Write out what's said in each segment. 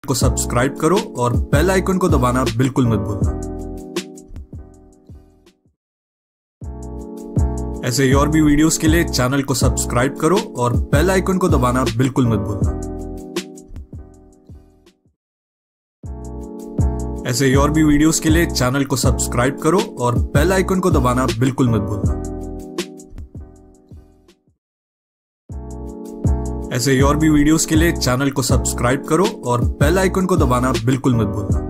को सब्सक्राइब करो और बेल आइकन को दबाना बिल्कुल मत भूलना। ऐसे ही और भी वीडियोस के लिए चैनल को सब्सक्राइब करो और बेल आइकन को दबाना बिल्कुल मत भूलना। ऐसे ही और भी वीडियोस के लिए चैनल को सब्सक्राइब करो और बेल आइकन को दबाना बिल्कुल मत भूलना। ऐसे ही और भी वीडियोस के लिए चैनल को सब्सक्राइब करो और बेल आइकन को दबाना बिल्कुल मत भूलना।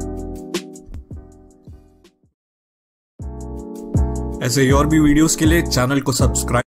ऐसे ही और भी वीडियोस के लिए चैनल को सब्सक्राइब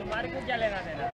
तुम्हारे को क्या लेना देना।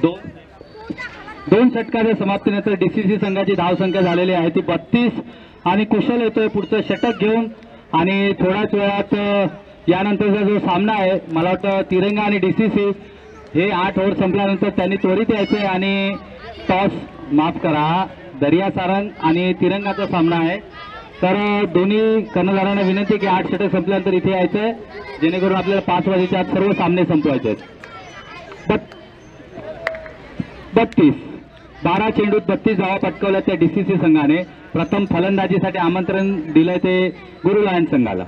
दोन षटकाच्या समाप्तीनंतर डीसीसी संघाची धावसंख्या झालेली आहे ती 32 आणि कुशल येतोय पुढचं षटक घेऊन आणि थोड्याच वेळात यानंतरचा जो सामना आहे मला वाटतं तिरंगा आणि डीसीसी हे 8 ओव्हर संपल्यानंतर त्यांनी त्वरित यायचे आणि टॉस माफ करा दर्या सारंग आणि तिरंगाचा सामना आहे तर दोन्ही कर्णधारांना विनंती की 8 षटक संपल्यानंतर इथे यायचंय जेणेकरून आपल्याला 5 वाजेच्या आत सर्व सामने संपवायचे आहेत 12 चेंडूत 32 धावा पटकावल्या त्या डीसीसी संघाने प्रथम फलंदाजीसाठी आमंत्रण दिलंय ते गुरु लायन्स संघाला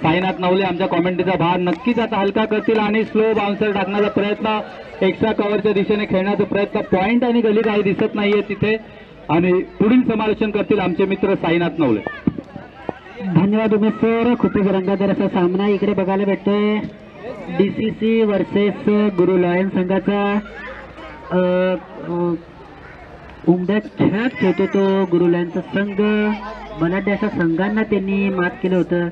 साईनाथ नवले आमच्या कॉमेंट्रीचा भार नक्कीच आता हलका करतील आणि स्लो बाउन्सर टाकण्याचा प्रयत्न एक्स्ट्रा कव्हरच्या दिशेने खेळण्याचा प्रयत्न पॉइंट आणि गली काही दिसत नाहीये तिथे आणि पुढील समालोचन करतील आमचे मित्र साईनाथ नवले. धन्यवाद उमेश सर. खूपच रंगतदार असा सामना इकडे बघायला भेटतोय डीसीसी वर्सेस गुरु लायन्स संघाचा उमद्या खेळात खेळतो तो गुरु लायन्सचा संघ बलाढ्य अशा संघांना त्यांनी मात केलं होतं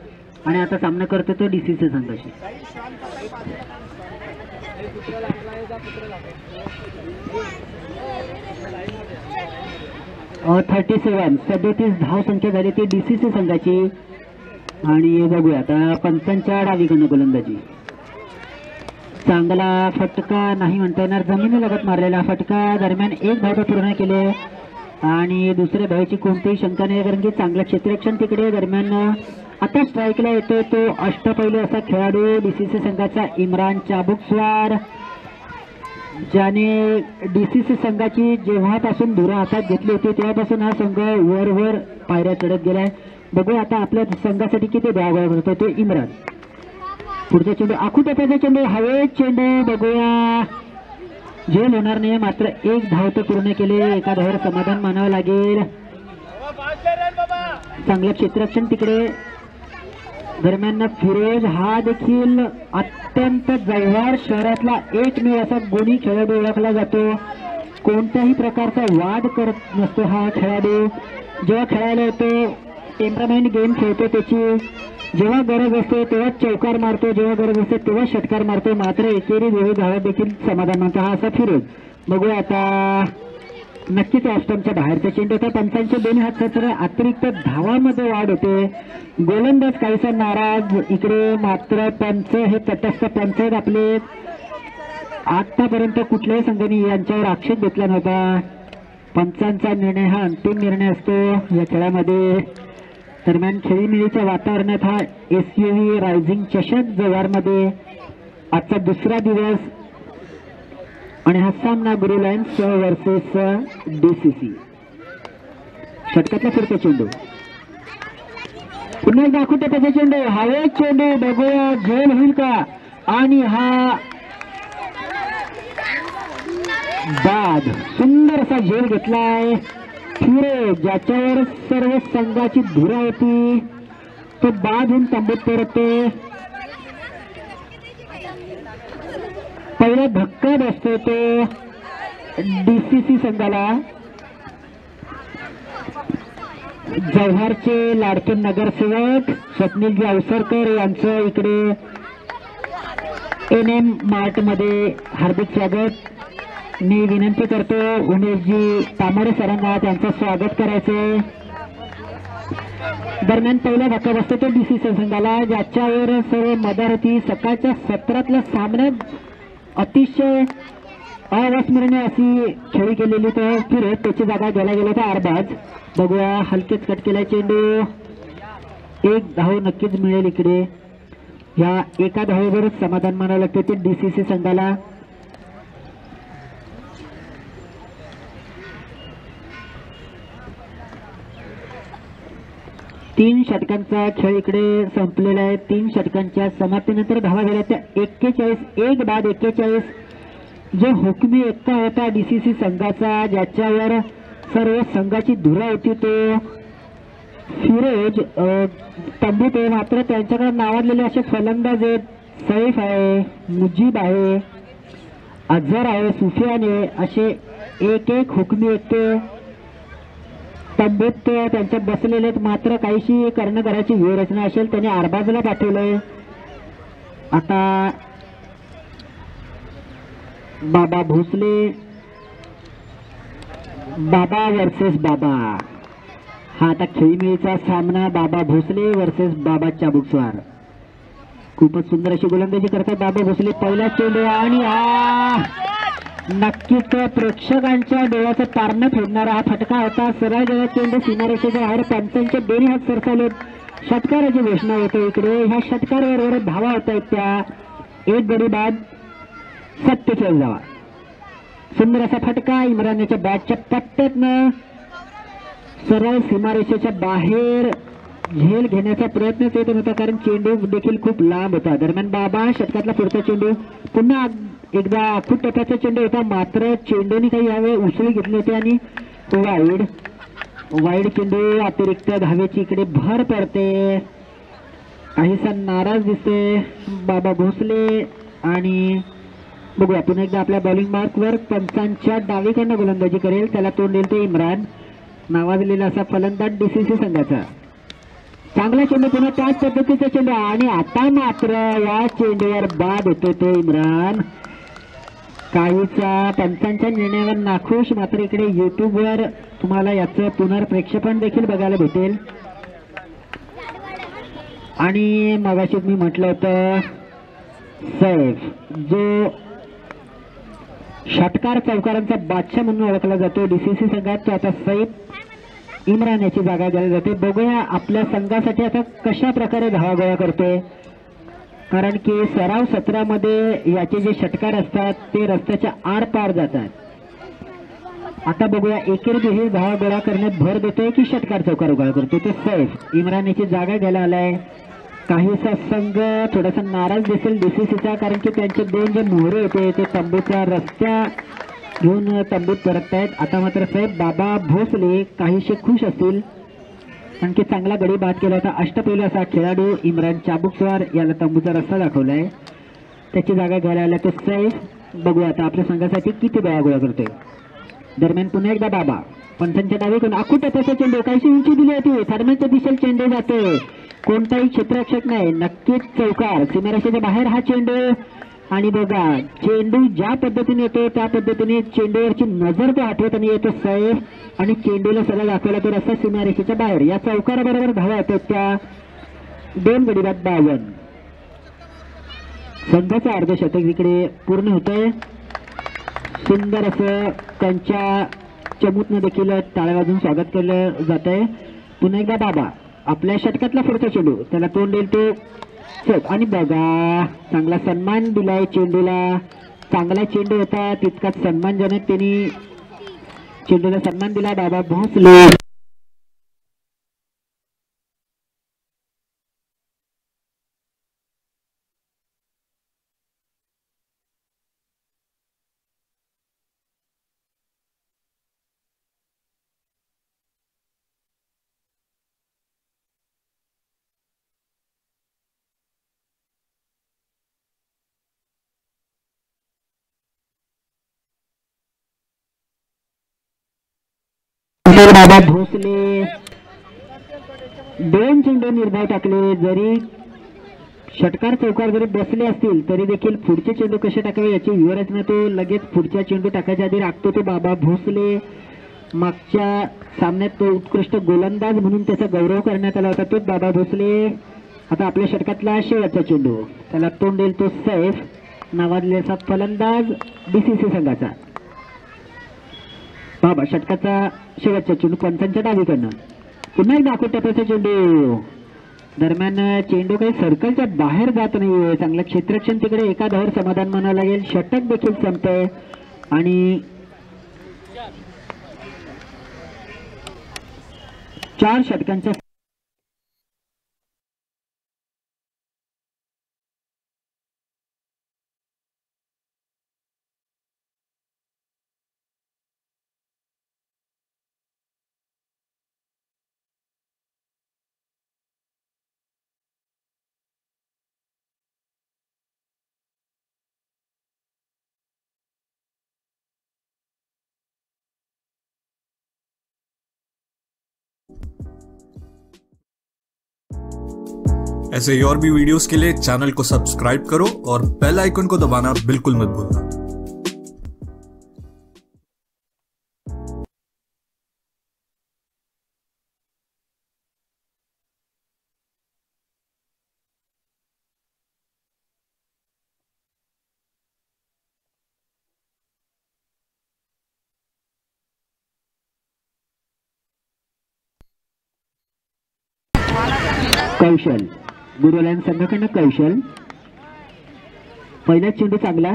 आणि आता सामना करतो तो डीसीसी संघाशी. 37 धावसंख्या झाली ती डीसीसी संघाची आणि बघूया आता पंचांच्या डावीकडून गोलंदाजी. चांगला फटका नाही म्हणता येणार जमिनीलगत मारलेला फटका दरम्यान 1 धाव पूर्ण केले आणि दुसऱ्या धावेची कोणतीही शंका नाही कारण की चांगलं क्षेत्ररक्षण तिकडे दरम्यान आता स्ट्राईकला येतोय तो अष्टपैलू असा खेळाडू डीसीसी संघाचा इम्रान चाबुकस्वार ज्याने डीसीसी संघाची जेव्हापासून धुरा हातात घेतली होती तेव्हापासून हा संघ वर पायऱ्या चढत गेलाय. बघूया आता आपल्या संघासाठी किती धावा करतो तो इम्रान. पुढचा चेंडू आखूटप्याचा चेंडू हवेत चेंडू बघूया झेल होणार नाही मात्र 1 धाव तर पूर्ण केले. एका धावावर समाधान मानावं लागेल. चांगलं क्षेत्ररक्षण तिकडे दरम्यान फिरोज हा देखील अत्यंत जव्हार शहरातला एकमेव असा गुणी खेळाडू ओळखला जातो. कोणत्याही प्रकारचा वाद करत नसतो हा खेळाडू. जेव्हा खेळायला येतो टेम्परामेंट गेम खेळतो त्याची. जेव्हा गरज असते तेव्हा चौकार मारतो जेव्हा गरज असते तेव्हा षटकार मारतो मात्र एकेरी वेळी धावा देखील समाधान मानतो हा असा फिरोज. बघूया आता नक्कीच ऑस्टमच्या बाहेरचा चेंडू होता. पंचांचे दोन्ही हात सत्र अतिरिक्त धावामध्ये वाढ होते. गोलंदाज काहीसा नाराज इकडे मात्र पंच हे तटस्थ पंच आहेत आपले. आतापर्यंत कुठल्याही संघाने यांच्यावर आक्षेप घेतला नव्हता. पंचांचा निर्णय हा अंतिम निर्णय असतो या खेळामध्ये. दरम्यान खेळीमेळीच्या वातावरणात हा एसयूव्ही रायझिंग चषक जव्हारमध्ये आजचा दुसरा दिवस आणि हा सामना गुरु लायन्स वर्सेस डीसीसी. षटकातला पुढचा चेंडू पुन्हा एकदा आखूटप्याचा चेंडू हवेत चेंडू बघूया झेल होईल का आणि हा बाद सुंदर असा झेल घेतलाय. फिरोज ज्याच्यावर सर्व संघाची धुरा होती तो बाद होऊन तांबूत परततो. पहिला धक्का बसतो तो डीसीसी संघाला. जव्हारचे लाडके नगरसेवक स्वप्नीलजी अवसरकर यांचं इकडे NM मार्ट मध्ये हार्दिक स्वागत. मी विनंती करतो उमेशजी तांबडे सरांना त्यांचं स्वागत करायचं. दरम्यान पहिला धक्का बसतो तो डीसीसी संघाला ज्याच्यावर सर्व मदार होती. सकाळच्या सत्रातल्या सामन्यात अतिशय अविस्मरणीय अशी खेळी केलेली तर फिरत त्याची जागा घ्यायला गेला तर अरबाज. बघूया हलकेच कट केलाय चेंडू. 1 धाव नक्कीच मिळेल इकडे. या एका धावेवरच समाधान मानावं लागतं ते डीसीसी संघाला. 3 षटकांचा खेळ इकडे संपलेला आहे. 3 षटकांच्या समाप्तीनंतर धावा झाल्या त्या 41. 1 बाद 41. जो हुकमी एक्का होता डीसीसी संघाचा, ज्याच्यावर सर्व संघाची धुरा होती, तो फिरोज तंबूत आहे. मात्र त्यांच्याकडे नावाजलेले असे फलंदाज आहेत. सैफ आहे, मुजीब आहे, अझर आहे, सुफियान आहे, असे एक एक हुकमी येते तंबूत त्यांच्या बसलेले आहेत. मात्र काहीशी कर्णधाराची व्यूहरचना असेल, त्याने अरबाजला पाठवलंय. आता बाबा भोसले, बाबा वर्सेस बाबा, हा आता खेळीमेळीचा सामना. बाबा भोसले वर्सेस बाबा चाबुकस्वार. खूपच सुंदर अशी गोलंदाजी करतात बाबा भोसले. पहिला चेंडू आणि नक्कीच प्रेक्षकांच्या डोळ्याचं पारणं फेडणारा हा फटका होता. सरळ गेला चेंडू सीमारेषेच्या बाहेर. पंचांचे दोन्ही हात सरसावलेत. षटकाराची घोषणा होते इकडे. ह्या षटकारावर धावा होत आहेत त्या 1 गडी बाद 47 धावा. सुंदर असा फटका इम्रानच्या बॅटच्या पट्ट्यातनं सरळ सीमारेषेच्या बाहेर झेल घेण्याचा प्रयत्न करत होता, कारण चेंडू देखील खूप लांब होता. दरम्यान बाबा षटकातला पुढचा चेंडू पुन्हा एकदा फूट टप्प्याचा चेंडू होता. मात्र चेंडूने काही यावेळी उसळी घेतली होती आणि वाईड चेंडू. अतिरिक्त धावेची इकडे भर पडते. काहीसा नाराज दिसते बाबा भोसले. आणि बघूया पुन्हा एकदा आपल्या बॉलिंग मार्कवर पंचांच्या डावीकडनं गोलंदाजी करेल. त्याला तोंड देईल ते इम्रान, नावाजलेला असा फलंदाज डीसीसी संघाचा. चांगला चेंडू, पुन्हा त्याच पद्धतीचा चेंडू. आणि आता मात्र या चेंडूवर बाद होतो तो इम्रान. काहीचा पंचांच्या निर्णयावर नाखुश. मात्र इकडे युट्यूबवर तुम्हाला याचं पुनर्प्रेक्षेपण देखील बघायला भेटेल. आणि मगाशीच मी म्हटलं होतं, सैफ जो षटकार चौकारांचा बादशाह म्हणून ओळखला जातो डीसीसी संघात, तो आता सैफ इम्रान याची जागा द्यायला जाते. बघूया आपल्या संघासाठी आता कशा प्रकारे धावा गोळा करतोय, कारण की सराव सत्रामध्ये याचे जे षटकार असतात ते रस्त्याच्या आरपार जातात. आता बघूया एकेरी धावा गोळा करण्यात भर देतोय की षटकार चौकार गोळा करतोय. तो सैफ इम्रान याची जागा घ्यायला आलाय. काहीसा संघ थोडासा नाराज दिसेल डीसीसीचा, कारण की त्यांचे 2 जे मोहरे होते ते तंबूच्या रस्त्या घेऊन तंबूत परत आहेत. आता मात्र साहेब बाबा भोसले काहीसे खुश असतील, कारण की चांगला गडी बाद केला होता. अष्टपैलू असा खेळाडू इम्रान चाबुकस्वार याला तंबूचा रस्ता दाखवलाय. त्याची जागा घ्यायला आला तो सैफ. बघूया आता आपल्या संघासाठी किती धावा गोळा करतोय. दरम्यान पुन्हा एकदा बाबा पंचांच्या डावीकडून आखूट टप्प्याचा चेंडू, काहीशी उंची दिली होती. थर्मलच्या दिशेला चेंडू जातोय, कोणताही क्षेत्ररक्षक नाही. नक्कीच चौकार सीमारेषेच्या बाहेर हा चेंडू. आणि बघा चेंडू ज्या पद्धतीने येतो त्या पद्धतीने चेंडूवरची नजर तो आठवताना येतो सैफ, आणि चेंडूला सरळ दाखवला तो रस्ता सीमारेषेच्या बाहेर. या चौकाराबरोबर धावा येतात त्या 2 गडी बाद 52. संघाचं अर्धशतक इकडे पूर्ण होतंय. सुंदर असं त्यांच्या चमूतनं देखील टाळ्या वाजून स्वागत केलं जात आहे. पुन्हा एकदा बाबा आपल्या षटकातला पुढचा चेंडू, त्याला तोंड देईल तो सैफ. आणि बघा चांगला सन्मान दिलाय चेंडूला. चांगला चेंडू होता, तितकाच सन्मानजनक त्यांनी चेंडूला सन्मान दिला बाबा भोसले. बाबा भोसले 2 चेंडू निर्धाव टाकले. जरी षटकार चौकार जरी बसले असतील तरी देखील पुढचे चेंडू कसे टाकावे याची व्यूहरचना तो लगेच पुढच्या चेंडू टाकायच्या आधी राखतो तो बाबा भोसले. मागच्या सामन्यात तो उत्कृष्ट गोलंदाज म्हणून त्याचा गौरव करण्यात आला होता तोच बाबा भोसले. आता आपल्या षटकातला शेवटचा चेंडू, त्याला तोंड देईल तो सैफ, नावाजलेला फलंदाज डीसीसी संघाचा. बाबा षटकाचा शेवटचा चेंडू पंचांच्या डावीकडनं. पुन्हा एकदा आखूट टप्प्याचा चेंडू. दरम्यान चेंडू काही सर्कलच्या बाहेर जात नाहीये. चांगलं क्षेत्ररक्षण तिकडे. एका धावावर समाधान मानावं लागेल. षटक देखील संपतंय आणि 4 षटकांच्या ऐसे ही और भी वीडियोस के लिए चैनल को सब्सक्राइब करो और बेल आइकन को दबाना बिल्कुल मत भूलना। कौशल गुरुलायन संघाकडनं कौशल पहिला चेंडू चांगला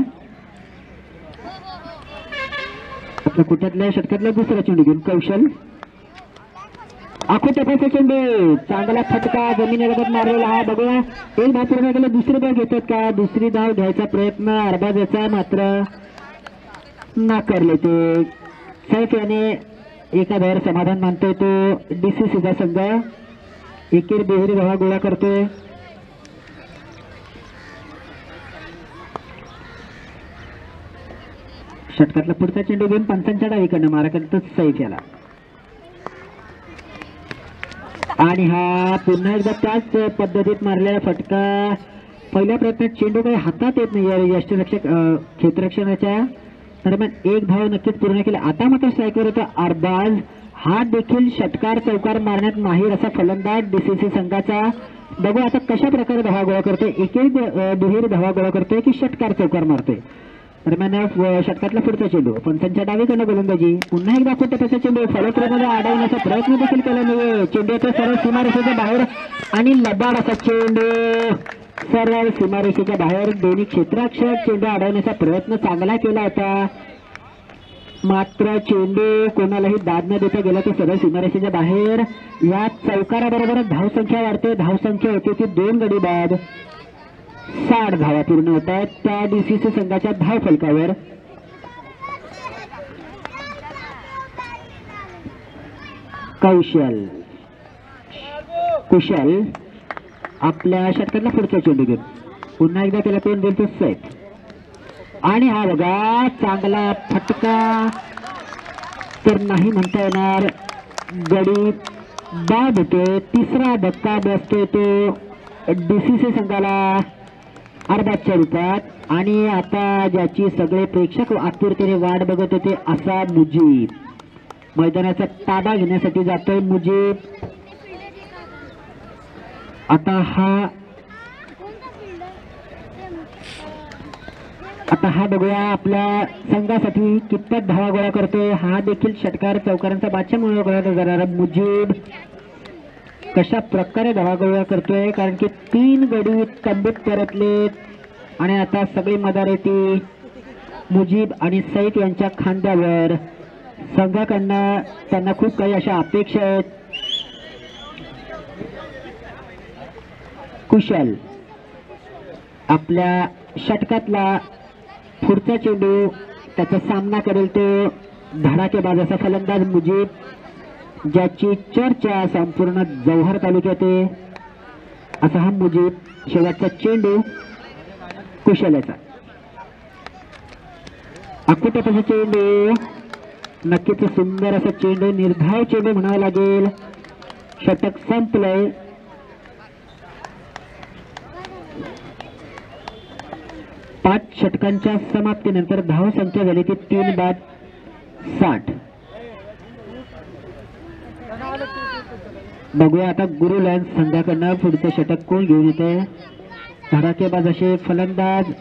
आपल्या कुठ्यातल्या षटकातला दुसरा चेंडू घेऊन कौशल आखो टपाचा चेंडू चांगला फटका जमिनीलगत मारलेला हा बघूया एक धाव पूर्ण केला दुसरी धाव घेतात का दुसरी धाव घ्यायचा प्रयत्न अरबाजाचा मात्र नाकारले ते सैफ याने एका धावावर समाधान मानतोय तो DCCचा संघ एकेरी बेहेरी धावा गोळा करतोय षटकातला पुढचा चेंडू घेऊन पंचांच्या डावीकडनं मारा करतो सैफ याला आणि हा पुन्हा एकदा त्याच पद्धतीत मारलेला फटका पहिल्या प्रयत्नात चेंडू काही हातात येत नाही यष्टीरक्षक क्षेत्ररक्षणाच्या दरम्यान एक धाव नक्कीच पूर्ण केला आता मात्र स्ट्राईकवर होता अरबाज हा देखील षटकार चौकार मारण्यात माहीर असा फलंदाज DCC संघाचा बघू आता कशा प्रकारे धावा गोळा करतोय एकेरी दुहेरी धावा गोळा करतोय की षटकार चौकार मारतोय दरम्यान षटकातला पुढचा चेंडू पंचांच्या डावीकडनं गोलंदाजी पुन्हा एकदा फुटपाचा चेंडू फलकमध्ये अडवण्याचा प्रयत्न देखील केला नाही चेंडू येतो सरळ सीमारेषेच्या बाहेर आणि लबाड असा चेंडू सरळ सीमारेषेच्या बाहेर दोन्ही क्षेत्ररक्षक चेंडू अडवण्याचा प्रयत्न चांगला केला होता मात्र चेंडू कोणालाही दाद न देता गेला तो सरळ सीमारेषेच्या बाहेर या चौकाराबरोबर धावसंख्या वाढते धावसंख्या होती ती 2 गडी बाद 60 धावा पूर्ण होत आहेत त्या DCC संघाच्या धाव फलकावर कुशल आपल्या षटकातला पुढचा चेंडू घेऊन पुन्हा एकदा त्याला तोंड देतो सैफ आणि हा बघा चांगला फटका तर नाही म्हणता येणार गडी बाद होते तिसरा धक्का बसतोय तो DCC संघाला अरबाजच्या रूपात आणि आता ज्याची सगळे प्रेक्षक आतुरतेने वाट बघत होते असा मुजीब मैदानाचा ताबा घेण्यासाठी जातोय मुजीब आता हा बघूया आपल्या संघासाठी कितपत धावा गोळा करतोय हा देखील षटकार चौकारांचा बादशाह म्हणून ओळखला जाणारा मुजीब कशा प्रकारे धावा गोळा करतोय कारण की 3 गडी तंबूत परतलेत आणि आता सगळी मदारेती मुजीब आणि सैफ यांच्या खांद्यावर संघाकडनं त्यांना खूप काही अशा अपेक्षा आहेत कुशल आपल्या षटकातला पुढचा चेंडू त्याचा सामना करेल तो धडाकेबाज असा फलंदाज मुजीब ज्याची चर्चा संपूर्ण जव्हार तालुक्यात आहे असा हा मुजीब शेवटचा चेंडू कुशलाचा अकुटपाचा चेंडू नक्कीच सुंदर असा चेंडू निर्धाव चेंडू म्हणावा लागेल षटक संपलंय पाच षटकांच्या समाप्तीनंतर धाव संख्या झाली ती 3 बाद 60 बघूया आता गुरुलायन संघाकडनं पुढचं षटक कोण घेऊन येते धडाकेबाज असे फलंदाज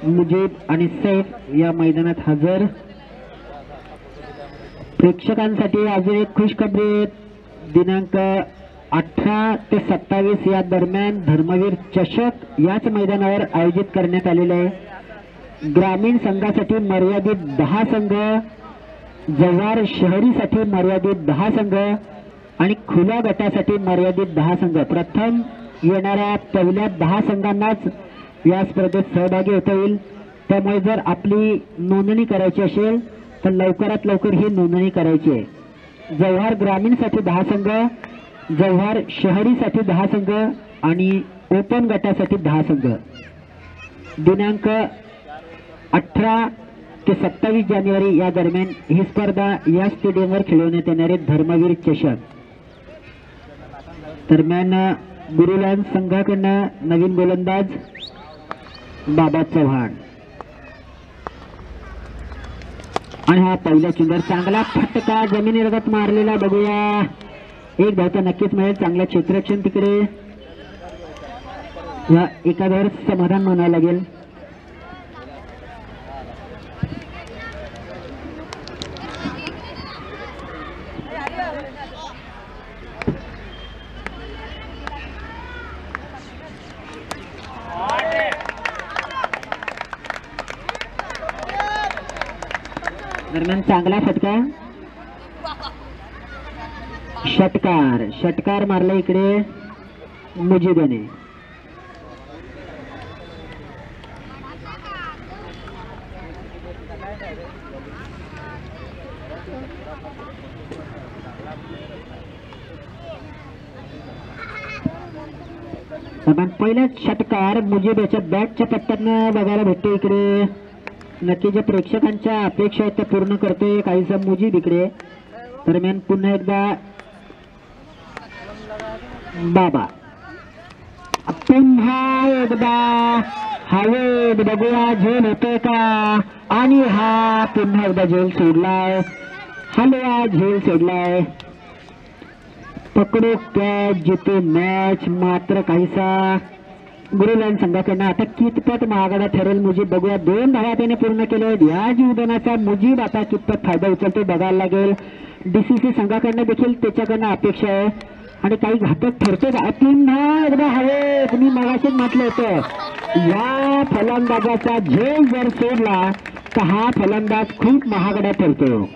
मुजीब आणि सैफ या मैदानात हजर प्रेक्षकांसाठी अजून एक खुशखबरी दिनांक 18 ते 27 या दरम्यान धर्मवीर चषक याच मैदानावर आयोजित करण्यात आलेले आहे ग्रामीण संघासाठी मर्यादित 10 संघ जव्हार शहरीसाठी मर्यादित 10 संघ आणि खुल्या गटासाठी मर्यादित 10 संघ प्रथम येणाऱ्या पहिल्या 10 संघांनाच या स्पर्धेत सहभागी होता येईल त्यामुळे जर आपली नोंदणी करायची असेल तर लवकरात लवकर ही नोंदणी करायची आहे जव्हार ग्रामीणसाठी 10 संघ जव्हार शहरीसाठी 10 संघ आणि ओपन गटासाठी 10 संघ दिनांक 18 ते 27 जानेवारी या दरम्यान ही स्पर्धा या स्टेडियमवर खेळवण्यात येणारे धर्मवीर चषक दरम्यान गुरुलाल संघाकडनं नवीन गोलंदाज बाबा चव्हाण. आणि हा पहिला चेंडू चांगला फटका जमिनीलगत मारलेला बघूया. एक धाव तर नक्कीच मिळेल. चांगला क्षेत्ररक्षण तिकडे. या एकावर समाधान म्हणावं लागेल. दरम्यान चांगला फटका. षटकार मारला इकडे मुजीबने. पहिला षटकार मुजीब याच्या बॅटच्या पट्ट्यानं बघायला भेटतो इकडे. नक्की ज्या प्रेक्षकांच्या अपेक्षा आहेत त्या पूर्ण करतोय काहीसा मुजीब इकडे. दरम्यान पुन्हा एकदा बाबा. पुन्हा एकदा हवेत बघूया झेल होतोय का. आणि हा पुन्हा एकदा झेल सोडलाय. हलवा झेल सोडलाय. पकडो कॅच जिथे मॅच. मात्र काहीसा गुरुलाल संघाकडनं आता कितपत महागडा ठरेल मुजीब बघूया. 2 धावा त्याने पूर्ण केले. या जीवदानाचा मुजीब आता कितपत फायदा उचलतो बघायला लागेल. डीसीसी संघाकडनं देखील त्याच्याकडनं अपेक्षा आहे. आणि काही घातक ठरतो का. पुन्हा एकदा हवे. तुम्ही मगाशीच म्हटलं होतं या फलंदाजाचा झेल जर सोडला तर हा फलंदाज खूप महागडा ठरतो.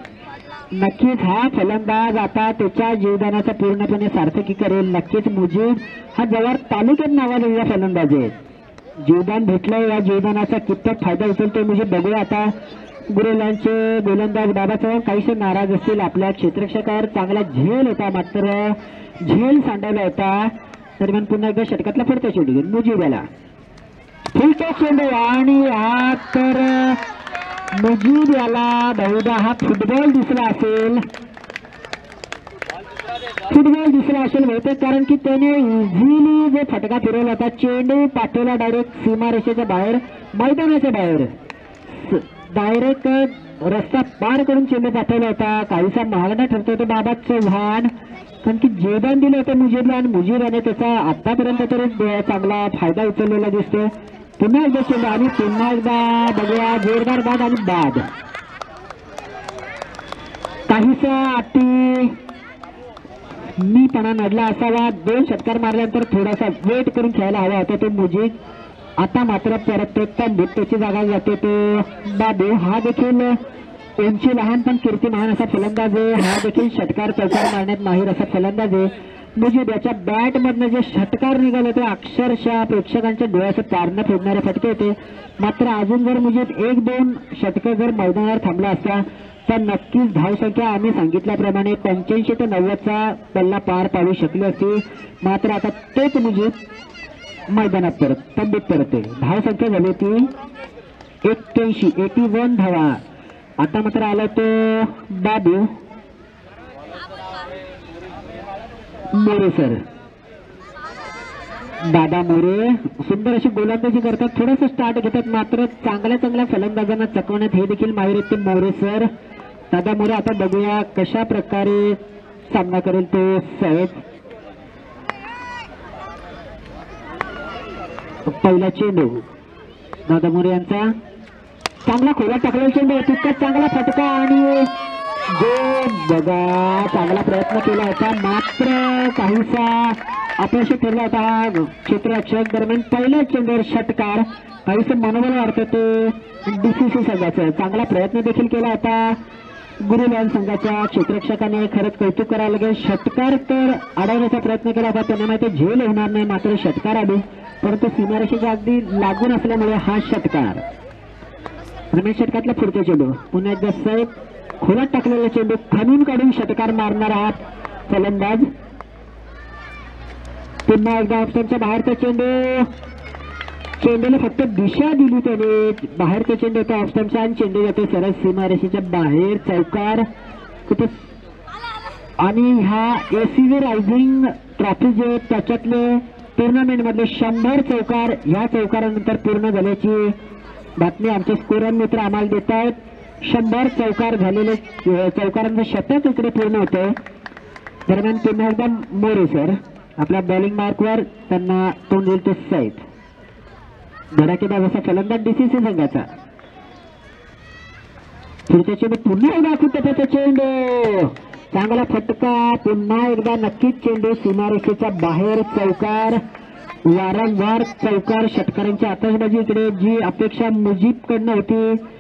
नक्कीच हा फलंदाज आता त्याच्या जीवदानाचा पूर्णपणे सार्थकी करेल. नक्कीच मुजीब हा जवळ तालुक्यात नावाजलेला फलंदाज आहे. जीवदान भेटलं. या जीवदानाचा कितपत फायदा उचलतो मुजीब बघूया. आता गुरुलालचे गोलंदाज बाबा चव्हाण काहीसे नाराज असतील आपल्या क्षेत्ररक्षकावर. चांगला झेल होता मात्र झेल सांडवला होता. दरम्यान पुन्हा एकदा षटकातला फडता चेंडू मुजीब याला फुलटा चेंडू. आणि हा तर मुजीब याला बहुधा हा फुटबॉल दिसला असेल. बहुतेक कारण की त्याने इझिली जो फटका फिरवला होता चेंडू पाठवला डायरेक्ट सीमारेषेच्या बाहेर मैदानाच्या बाहेर. डायरेक्ट रस्ता पार करून चेंडू पाठवला होता. काहीसा महागडा ठरतो तो बाबा चव्हाण कारण की जेवण दिलं होतं मुजीबला. आणि मुजीबने त्याचा आतापर्यंत तरी चांगला फायदा उचललेला दिसतो. पुन्हा एकदा चेंडू आणि पुन्हा एकदा बघूया जोरदार बाद आणि बाद. काहीसा अति मीपणा नडला असावा. 2 षटकार मारल्यानंतर थोडासा वेट करून खेळायला हवा होता तो मुजीब. आता मात्र परत त्याची जागा जाते तो बाबू. हा देखील उंची लहान पण कीर्ती महान असा फलंदाज आहे. हा देखील षटकार चौकार मारण्यात माहीर असा फलंदाज आहे. मुजीब याच्या बॅट मधनं जे षटकार निघाले ते अक्षरशः प्रेक्षकांच्या डोळ्याचं पारणं फोडणारे फटके होते. मात्र अजून जर मुजीब 1-2 षटकं जर मैदानावर थांबला असता तर नक्कीच धावसंख्या आम्ही सांगितल्याप्रमाणे 85 ते 90चा पल्ला पार पाडू शकली असती. मात्र आता तेच मुजीब मैदानात तंबीत परतते. धावसंख्या झाली ती 81 धावा. आता मात्र आला तो बाबू मोरे सर. दादा मोरे सुंदर अशी गोलंदाजी करतात. थोडंसं स्टार्ट घेतात मात्र चांगल्या फलंदाजांना चकवण्यात हे देखील माहीर आहेत ते मोरे सर. दादा मोरे आता बघूया कशा प्रकारे सामना करेल तो साहेब. पहिला चेंडू दादा मोरे यांचा चांगला खोला टाकलेला चेंडू. तितकाच चांगला फटका आणि बघा चांगला प्रयत्न केला होता मात्र काहीसा अपयशी ठरला होता क्षेत्ररक्षक. दरम्यान पहिल्या चेंडूवर षटकार. काहीसं मनोबल वाढतं ते डीसीसी संघाचं. चांगला प्रयत्न देखील केला होता गुरुलाल संघाच्या क्षेत्ररक्षकाने. खरंच कौतुक करायला लागेल. षटकार तर अडवण्याचा प्रयत्न केला होता. त्यांना माहिती झेल होणार नाही मात्र षटकार आली. परंतु सीमारेषेच्या अगदी लागून असल्यामुळे हा षटकार. रमेश षटकातला पुढचा चेंडू पुन्हा एकदा साहेब खोलात टाकलेला चेंडू खणून काढून षटकार मारणारा हा फलंदाज. पुन्हा एकदा ऑप्शनच्या बाहेरचा चेंडू. चेंडूला फक्त दिशा दिली त्याने. बाहेरचा चेंडू होता ऑप्शनचा आणि चेंडू जातो सरळ सीमारेषेच्या बाहेर चौकार. आणि हा एसीव्ही रायझिंग ट्रॉफी जे त्याच्यातले टुर्नामेंट मधले 100 चौकार या चौकारानंतर पूर्ण झाल्याची बातमी आमचे स्कोरर मित्र आम्हाला देत आहेत. 100 चौकार झालेले चौकारांचं शतक इकडे पूर्ण होतंय. दरम्यान पुन्हा एकदा मोरे सर आपल्या बॉलिंग मार्कवर, त्यांना तोंड देईल तो सैफ. धडाकेबाज असा फलंदाज डीसीसी संघाचा. पुढच्या चेंडू पुन्हा एकदा कुठे चेंडू, चांगला फटका, पुन्हा एकदा नक्कीच चेंडू सीमारेषेच्या बाहेर. चौकार, वारंवार चौकार. षटकारांची आतषबाजी इकडे जी अपेक्षा मुजीबकडनं होती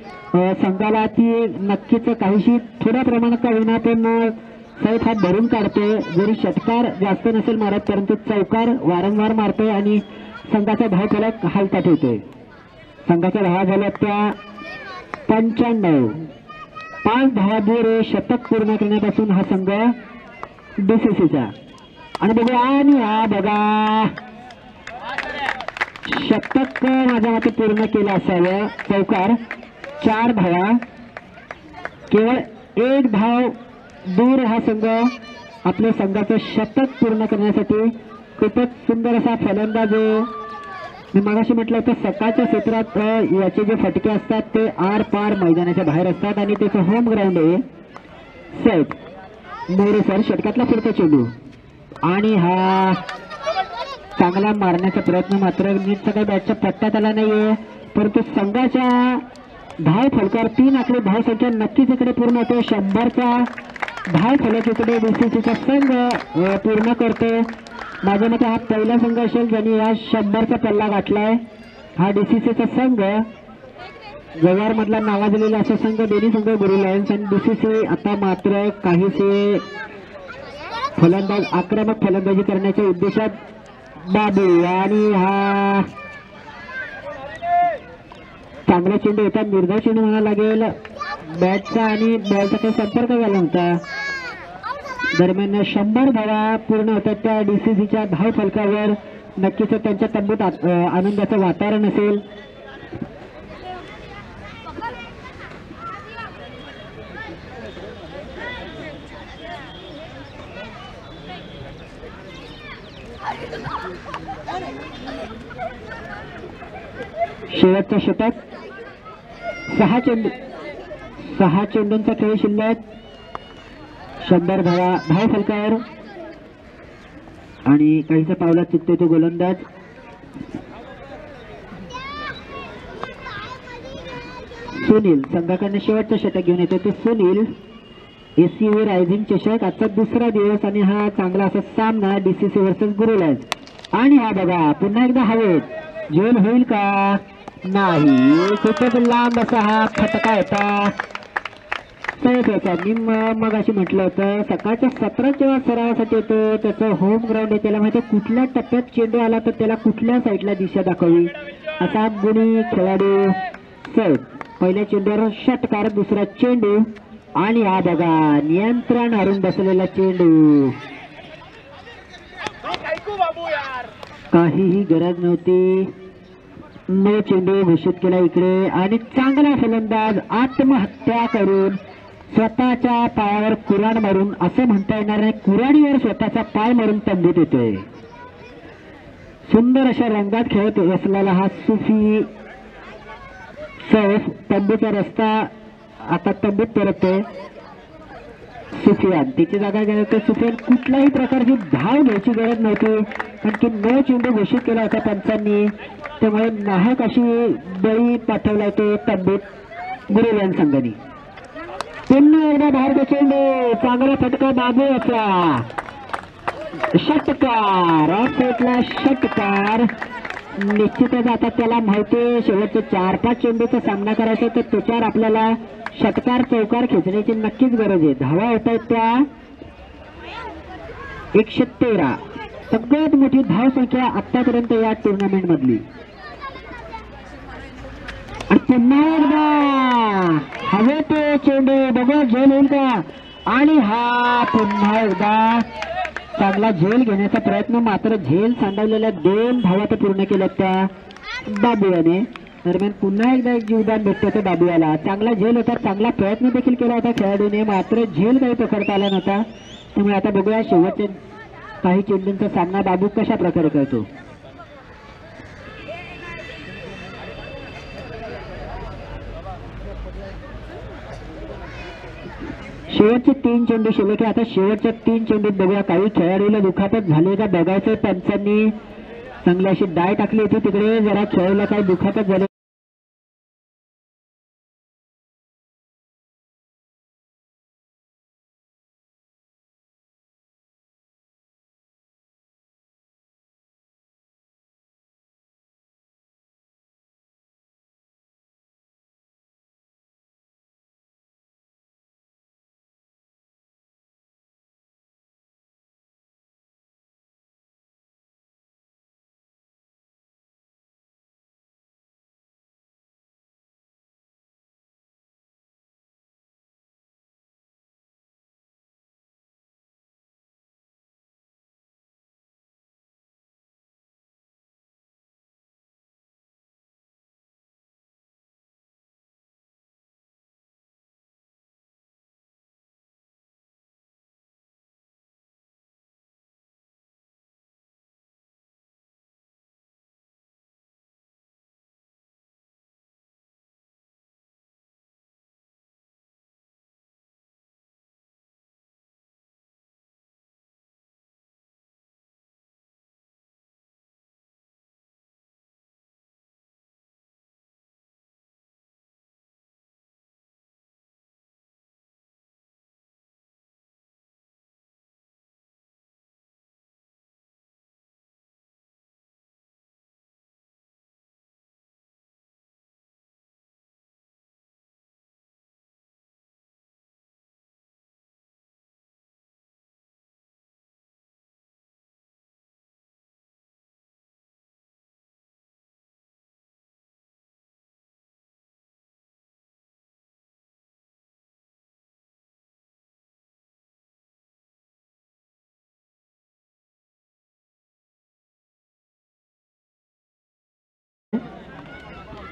संघाला ती नक्कीच काहीशी थोड्या प्रमाणात का होईना पण सैफ हा भरून काढतोय. जरी षटकार जास्त नसेल मारत परंतु चौकार वारंवार मारतोय आणि संघाचा धावफलक हलता ठेवतोय. संघाच्या धावा झाल्या त्या 95. 5 धावा दूर शतक पूर्ण करण्यापासून हा संघ डीसीसीचा. आणि बघा, आणि हा बघा शतक माझ्या मते पूर्ण केलं असावं. चौकार, 4 धावा, केवळ 1 धाव दूर हा संघ आपल्या संघाचं शतक पूर्ण करण्यासाठी. खूपच सुंदर असा फलंदाज. मी मगाशी म्हटलं होतं सकाळच्या क्षेत्रात याचे जे फटके असतात ते आर पार मैदानाच्या बाहेर असतात आणि त्याचं होम ग्राउंड आहे. सैफ मोरे सर षटकातला पुढचा चेंडू आणि हा चांगला मारण्याचा प्रयत्न, मात्र नीट सगळ्या बॅटच्या पट्ट्यात आला नाहीये परंतु संघाच्या धाव फलकावर 3 आकडे धावसंख्या नक्कीच इकडे पूर्ण होते. 100चा धाव फलक इकडे डीसीसीचा संघ पूर्ण करतो. माझ्या मते हा पहिला संघ असेल ज्यांनी या 100चा पल्ला गाठलाय. हा डीसीसीचा संघ जव्हार मधला नावाजलेला असा संघ. दोन्ही संघ गुरु लायन्स आणि डीसीसी. आता मात्र काहीसे फलंदाज आक्रमक फलंदाजी करण्याच्या उद्देशात बाबू, आणि हा चांगला चेंडू होता, निर्धाव चेंडू म्हणायला लागेल. बॅटचा आणि बॉलचा काही संपर्क झाला नव्हता. दरम्यान 100 धावा पूर्ण होतात त्या डीसीसीच्या धाव फलकावर. नक्कीच त्यांच्या तब्येत आनंदाचं वातावरण असेल. शेवटचा षटक, 6 चेंडूंचा खेळ शिल्लक. 100 धावा धाव फलकावर आणि काहीसा पावलात चुकतोय तो गोलंदाज. सुनील संघाकडनं शेवटचं षटक घेऊन येतो ते सुनील. एसीओ रायझिंग चषक आजचा दुसरा दिवस आणि हा चांगला असा सामना डीसीसी वर्सेस गुरु लायन्स. आणि हा बघा पुन्हा एकदा हवेत, झेल होईल का? नाही. खूपच लांब असा हा फटका होता. मी मगाशी म्हटलं होतं सकाळच्या 17 जेव्हा सरावासाठी येतो त्याचं होम ग्राउंड आहे, त्याला माहिती कुठल्या टप्प्यात चेंडू आला तर त्याला कुठल्या साईडला दिशा दाखवावी. असा गुणी खेळाडू सैफ. पहिल्या चेंडूवर षटकार, दुसरा चेंडू आणि हा बघा नियंत्रण हरून बसलेला चेंडू. काहीही गरज नव्हती. नो चेंडू घोषित केला इकडे आणि चांगला फलंदाज आत्महत्या करून स्वतःच्या पायावर कुऱ्हाड मारून, असं म्हणता येणार नाही, कुऱ्हाडीवर स्वतःचा पाय मारून तंबूत येतोय. सुंदर अशा रंगात खेळत असलेला हा सुफी सैफ तंबूचा रस्ता आता तंबूत परततोय. सुफियान तिची जागा घ्यायला सुफियान कुठल्याही प्रकारची धाव घ्यायची गरज नव्हती कारण की नो चेंडू घोषित केला होता पंचांनी. त्यामुळे नाहक अशी बळी पाठवला तो तंबूत गुरु लायन्स संघाने. पुन्हा एकदा बाहेर चेंडू, चांगला फटका बाबू असा. षटकार, ऑफ साईडला षटकार. निश्चितच आता त्याला माहिती शेवटचे 4-5 चेंडूचा सामना करायचा तर त्याच्यावर आपल्याला षटकार चौकार खेचण्याची नक्कीच गरज आहे. धावा होत आहेत त्या 113. सगळ्यात मोठी धाव संख्या आतापर्यंत या टुर्नामेंट मधली. आणि पुन्हा एकदा हवे तो चेंडू, बघा झेल होईल का? आणि हा पुन्हा एकदा चांगला झेल घेण्याचा प्रयत्न, मात्र झेल सांडवलेल्या 2 धावा तर पूर्ण केल्या त्या बाबूयाने. दरम्यान पुन्हा एकदा एक जीवदान भेटतं ते बाबूयाला. चांगला झेल होता, चांगला प्रयत्न देखील केला होता खेळाडूने, मात्र झेल काही पकडता आला नव्हता. त्यामुळे आता बघूया शेवटच्या काही चेंडूंचा सामना बाबू कशा प्रकारे करतो. शेवटचे 3 चेंडू शिल्लक आहे. आता शेवटच्या 3 चेंडूत बघूया काही खेळाडूला दुखापत झाली का बघायचं. पंचांनी चांगली अशी डाय टाकली होती तिकडे, जरा खेळाडूला काही दुखापत झाली.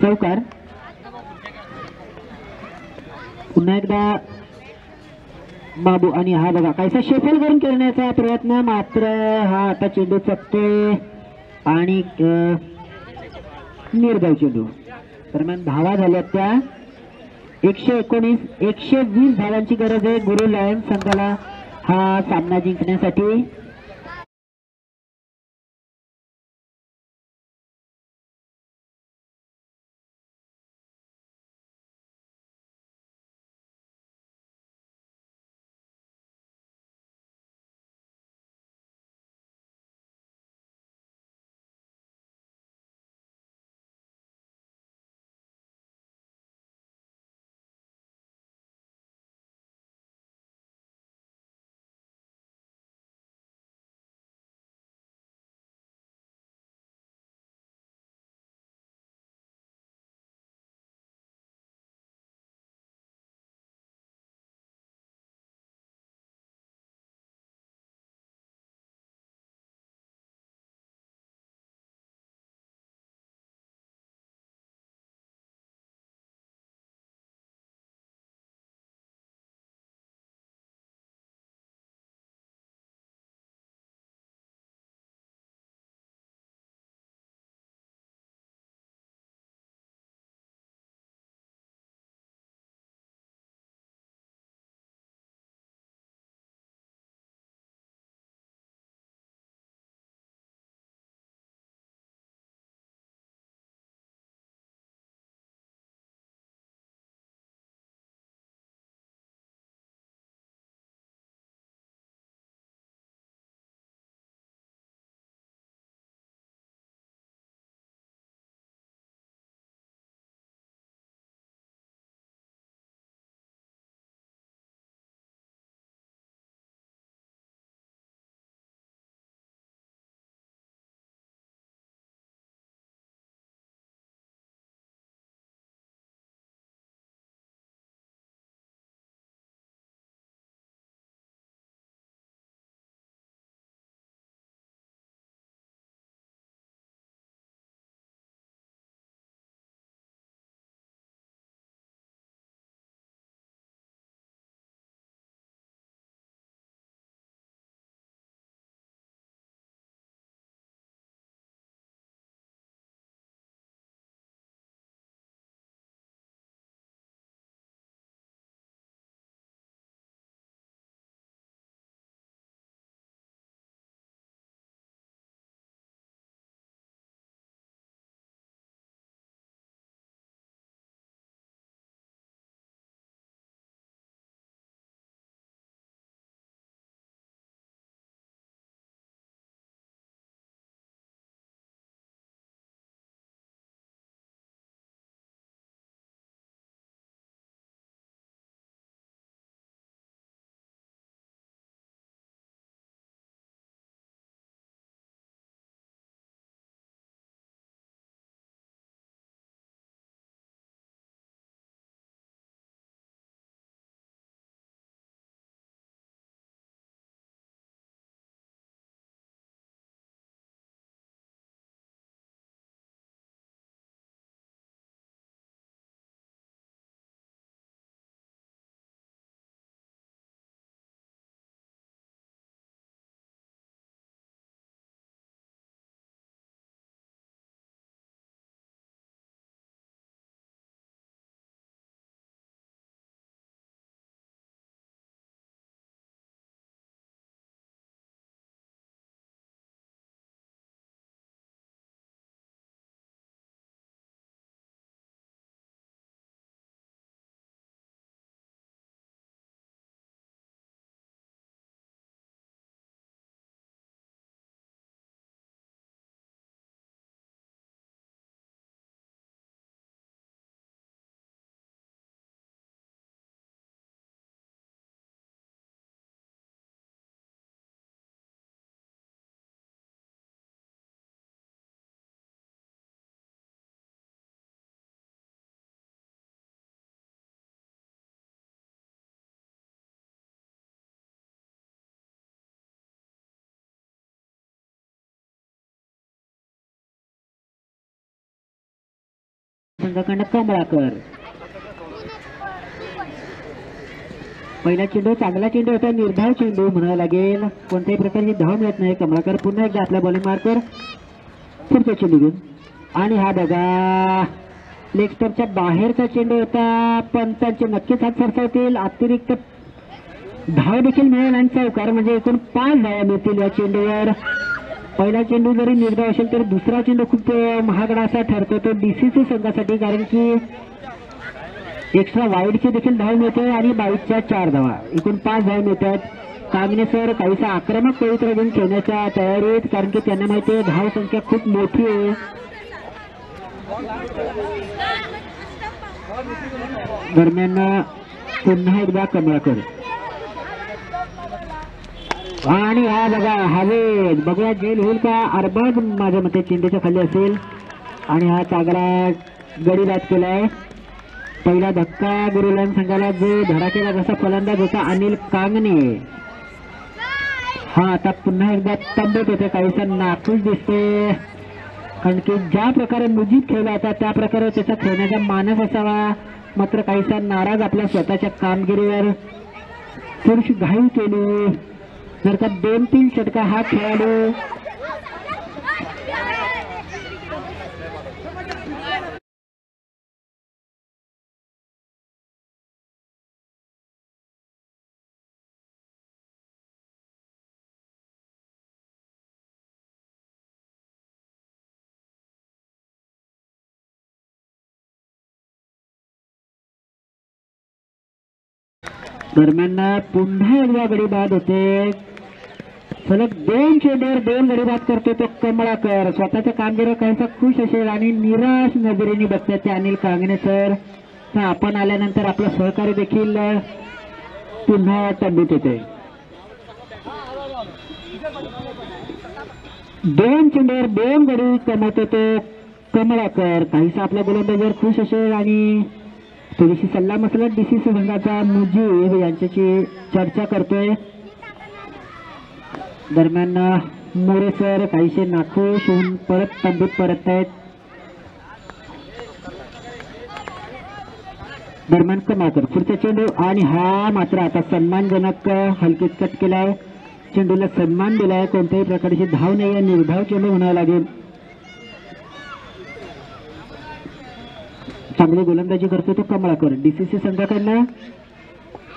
चौकार. पुन्हा एकदा बाबू आणि हा बघा काहीसा शेफल करून खेळण्याचा प्रयत्न, मात्र हा आता चेंडू चकतोय आणि निर्धाव चेंडू. दरम्यान धावा झाल्या त्या 119. 120 धावांची गरज आहे गुरु लायन्स संघाला हा सामना जिंकण्यासाठी. संघाकडनं कमळाकर. पहिला चेंडू चांगला चेंडू होता, निर्धाव चेंडू म्हणावं लागेल. कोणत्याही प्रकारची धाव मिळत नाही. कमळाकर पुन्हा एकदा आपला बॉलिंग मार्कर पुढचा चेंडू घेऊन. आणि हा बघा लेग स्टंपच्या बाहेरचा चेंडू होता. पंचांचे नक्कीच हात सरसावतील. अतिरिक्त धाव देखील मिळेल आणि चौकार म्हणजे एकूण 5 धावा मिळतील या चेंडूवर. पहिला चेंडू जरी निर्धाव असेल तर दुसरा चेंडू खूप महागडा असा ठरतो तो डीसीसी संघासाठी, कारण की एक्स्ट्रा वाईडची देखील धाव मिळते आणि 22च्या 4 धावा, एकूण 5 धाव मिळतात. कांगणे सर काहीसा आक्रमक पवित्र घेऊन खेळण्याच्या तयारीत, कारण की त्यांना माहिती आहे धाव संख्या खूप मोठी आहे. दरम्यान पुन्हा एकदा कमळाकर आणि हा बघा हवेत बघूया जेल होईल का. अरबाज माझ्या मते चेंडूच्या खाली असेल आणि हा चांगला गडी बाद केलाय. पहिला धक्का गुरुलाल संघाला जो धडाकेला जसा फलंदाज होता अनिल कांगणे, हा आता पुन्हा एकदा तंबूत होते. काहीसा नाखुश दिसते, कारण की ज्या प्रकारे मुजीब खेळला होता त्या प्रकारे त्याचा खेळण्याचा मानस असावा, मात्र काहीसा नाराज आपल्या स्वतःच्या कामगिरीवर थोडीशी घाई केली. जर का 2-3 षटका हा खेळाडू दरम्यान पुन्हा एकदा गडी बाद होते. सलग 2 चेंडूवर 2 गडी बाद करतो तो कमळाकर. स्वतःच्या कामगिरीवर काहीसा खुश असेल आणि निराश नजरेने बघतात ते अनिल कांगणे सर. आपण आल्यानंतर आपलं सहकार्य देखील पुन्हा तंबूत येते. 2 चेंडूवर 2 गडी कमवतो तो कमळाकर. काहीसा आपल्या गोलंदाजीवर खुश असेल आणि थोडीशी सल्ला मसलत डीसीसी संघाचा मुजीब यांच्याशी चर्चा करतोय. दरम्यान मोरे सर काहीसे नाखुश होऊन परत तंबूत परत आहेत. दरम्यान कमळाकर पुढचा चेंडू आणि हा मात्र आता सन्मानजनक हलकीत कट केलाय. चेंडूला सन्मान दिलाय. कोणत्याही प्रकारची धाव नाही, निर्धाव चेंडू म्हणावं लागेल. चांगली गोलंदाजी करतो तो कमळाकर. डीसीसी संघाकडनं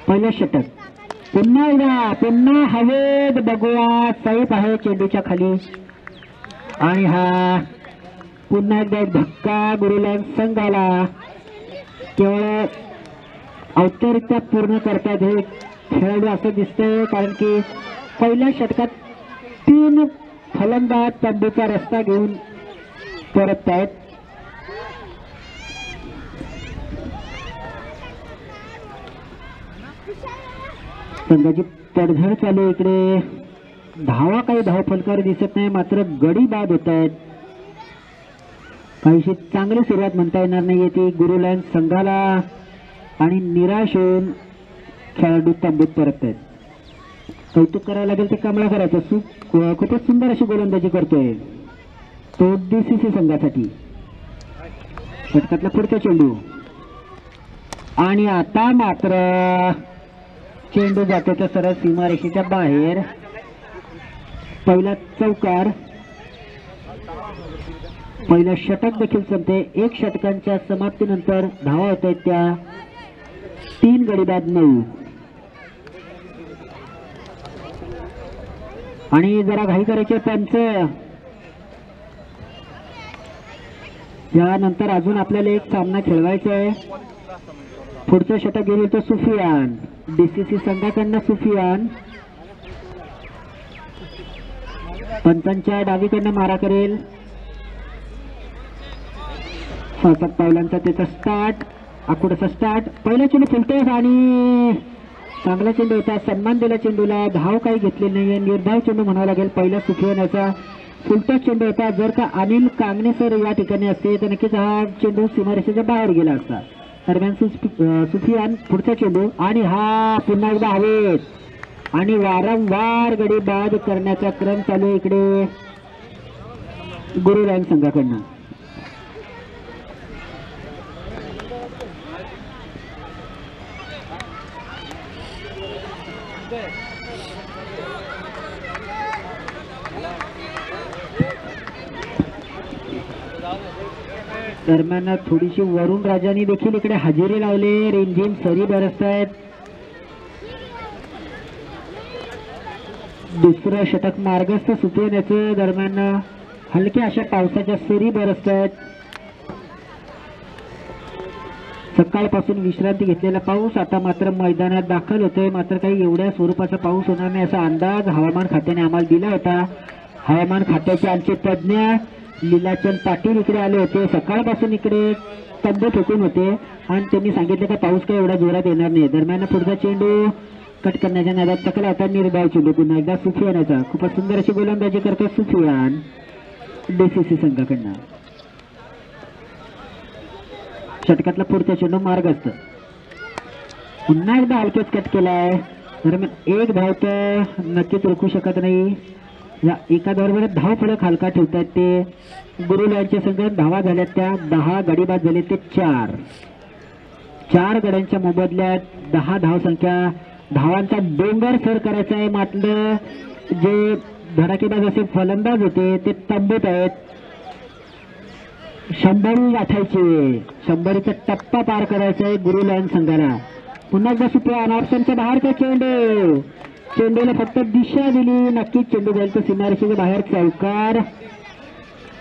पहिलं षटक. पुन्हा हवेत बघूया साईप आहे चेंडूच्या खाली आणि हा पुन्हा एकदा धक्का गुरुलाल संघाला. केवळ औपचारिकता पूर्ण करतात हे खेळाडू असं दिसतंय, कारण की पहिल्या षटकात 3 फलंदाज तंबूचा रस्ता घेऊन परत आहेत. संघाची पडझड चालू. इकडे धावा काही धाव फलकार दिसत नाही, मात्र गडी बाद होत आहेत. काहीशी चांगली सुरुवात म्हणता येणार नाहीये ती गुरुलाल संघाला आणि निराश होऊन खेळाडू तंबूत परत आहेत. कौतुक करायला लागेल ते कमळाकराचं. खूपच सुंदर अशी गोलंदाजी करतोय तो डीसीसी संघासाठी. षटकातला पुढचा चेंडू आणि आता मात्र चेंडू जातो तर सरळ सीमारेषेच्या बाहेर. पहिला चौकार. पहिलं षटक देखील संपते. 1 षटकांच्या समाप्तीनंतर धावा होत आहेत त्या 3 गडी बाद 9. आणि जरा घाई करायचे पंच. यानंतर अजून आपल्याला एक सामना खेळवायचा आहे. पुढचं षटक गेले तो सुफियान. डीसीसी संघाकडनं सुफियान पंचांच्या डावीकडनं मारा करेल. 6-7 पावलांचा त्याचा स्टार्ट. आकुडाचा स्टार्ट. पहिला चेंडू फुलतोय आणि चांगला चेंडू होता. सन्मान दिला चेंडूला. धाव काही घेतली नाहीये. निर्धाव चेंडू म्हणावा लागेल. पहिला सुफियानाचा फुलटा चेंडू होता. जर का अनिल कांगणे सर या ठिकाणी असते तर नक्कीच हा चेंडू सीमारेषेच्या बाहेर गेला असता. दरम्यान सुफियान पुढचा चेंडू आणि हा पुन्हा एकदा हवेत आणि वारंवार गडी बाद करण्याचा क्रम चालू इकडे गुरुलाल संघाकडनं. दरम्यान थोडीशी वरुण राजानी देखील इकडे हजेरी लावली. रिमझिम सरी बरसत आहेत. दुसरं षटक मार्गस्थ सुटून याचं. दरम्यान हलक्या अशा पावसाच्या सरी बरसत आहेत. सकाळपासून विश्रांती घेतलेला पाऊस आता मात्र मैदानात दाखल होतोय. मात्र काही एवढ्या स्वरूपाचा पाऊस होणार नाही असा अंदाज हवामान खात्याने आम्हाला दिला होता. हवामान खात्याचे आमचे तज्ज्ञ लीलाचंद पाटील इकडे आले होते. सकाळपासून इकडे तब्बत ठोकून होते आणि त्यांनी सांगितलं का पाऊस काही एवढा जोरात येणार नाही. दरम्यान पुढचा चेंडू कट करण्याच्या नादात चकला होता. निर्धाव चेंडू पुन्हा एकदा सुफियानाचा. खूपच सुंदर अशी गोलंदाजी करतो सुफियान DCC संघाकडनं. षटकातला पुढचा चेंडू मार्गस्थ. पुन्हा एकदा हलकेच कट केलाय. दरम्यान एक धाव तर नक्कीच रोखू शकत नाही. या एका धावावर धाव फलक हलका ठेवतात ते गुरुलांच्या संघ. धावा झाल्यात त्या 10. गडी बाद झाले ते 4 गड्यांच्या मोबदल्यात 10 धावसंख्या. धावांचा डोंगर सर करायचा आहे. मात्र जे धडाकेबाज असे फलंदाज होते ते तंबूत आहेत. 100 गाठायचे. 100चा टप्पा पार करायचा आहे गुरुलायन संघाला. पुन्हा एकदा सुप्रिया ऑप्शनच्या बाहेरचा चेंडू. चेंडूला फक्त दिशा दिली. नक्कीच चेंडू जाईल तर सीमारेषेच्या बाहेर. चौकार.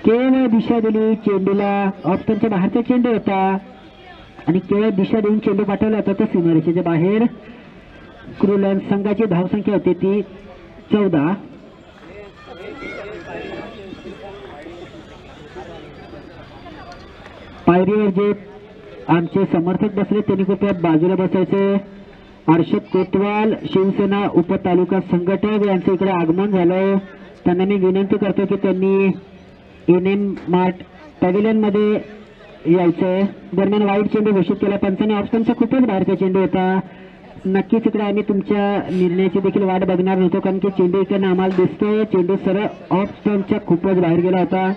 केवळ दिशा दिली चेंडूला. ऑप्शनच्या बाहेरचा चेंडू होता आणि केवळ दिशा देऊन चेंडू पाठवला होता तर सीमारेषेच्या बाहेर. गुरुलायन संघाची धावसंख्या होती ती 14. पायरीवर जे आमचे समर्थक बसले त्यांनी कृपया बाजूला बसायचे. हर्षद कोतवाल शिवसेना उपतालुका संघटक यांचं इकडे आगमन झालंय. त्यांना मी विनंती करतो की त्यांनी NM मार्ट पॅव्हिलियन मध्ये यायचंय. दरम्यान वाईट चेंडू घोषित केला पंचाने. ऑप्शनचा खूपच बाहेरचा चेंडू होता. नक्कीच इकडे आम्ही तुमच्या निर्णयाची देखील वाट बघणार नव्हतो कारण की चेंडू इकडे आम्हाला दिसतोय. चेंडू सरळ ऑप्शनच्या खूपच बाहेर गेला होता.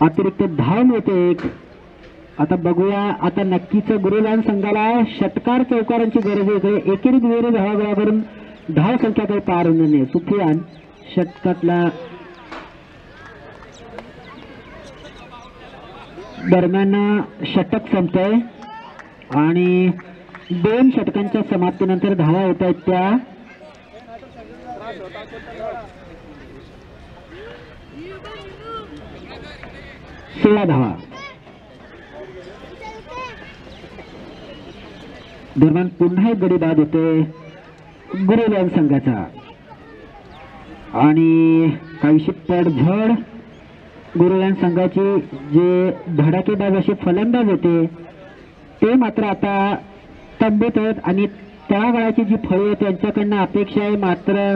अतिरिक्त धाव मिळते एक. आता बघूया. आता नक्कीच गुरुलायन संघाला षटकार चौकारांची गरज आहे. एकेरी दुहेरी धावा गोळा करून धाव संख्या काही पार होणार नाही. सुफियान षटकातला. दरम्यान षटक संपतंय आणि 2 षटकांच्या समाप्तीनंतर धावा होत आहेत त्या 16 धावा. दरम्यान पुन्हा एक गडी बाद होते गुरुलायन संघाचा आणि काहीशी पडझड गुरुलायन संघाची. जे धडाकेबाज असे फलंदाज होते ते मात्र आता तंबूत आहेत आणि तळागाळाची जी फळी आहेत त्यांच्याकडनं अपेक्षा आहे. मात्र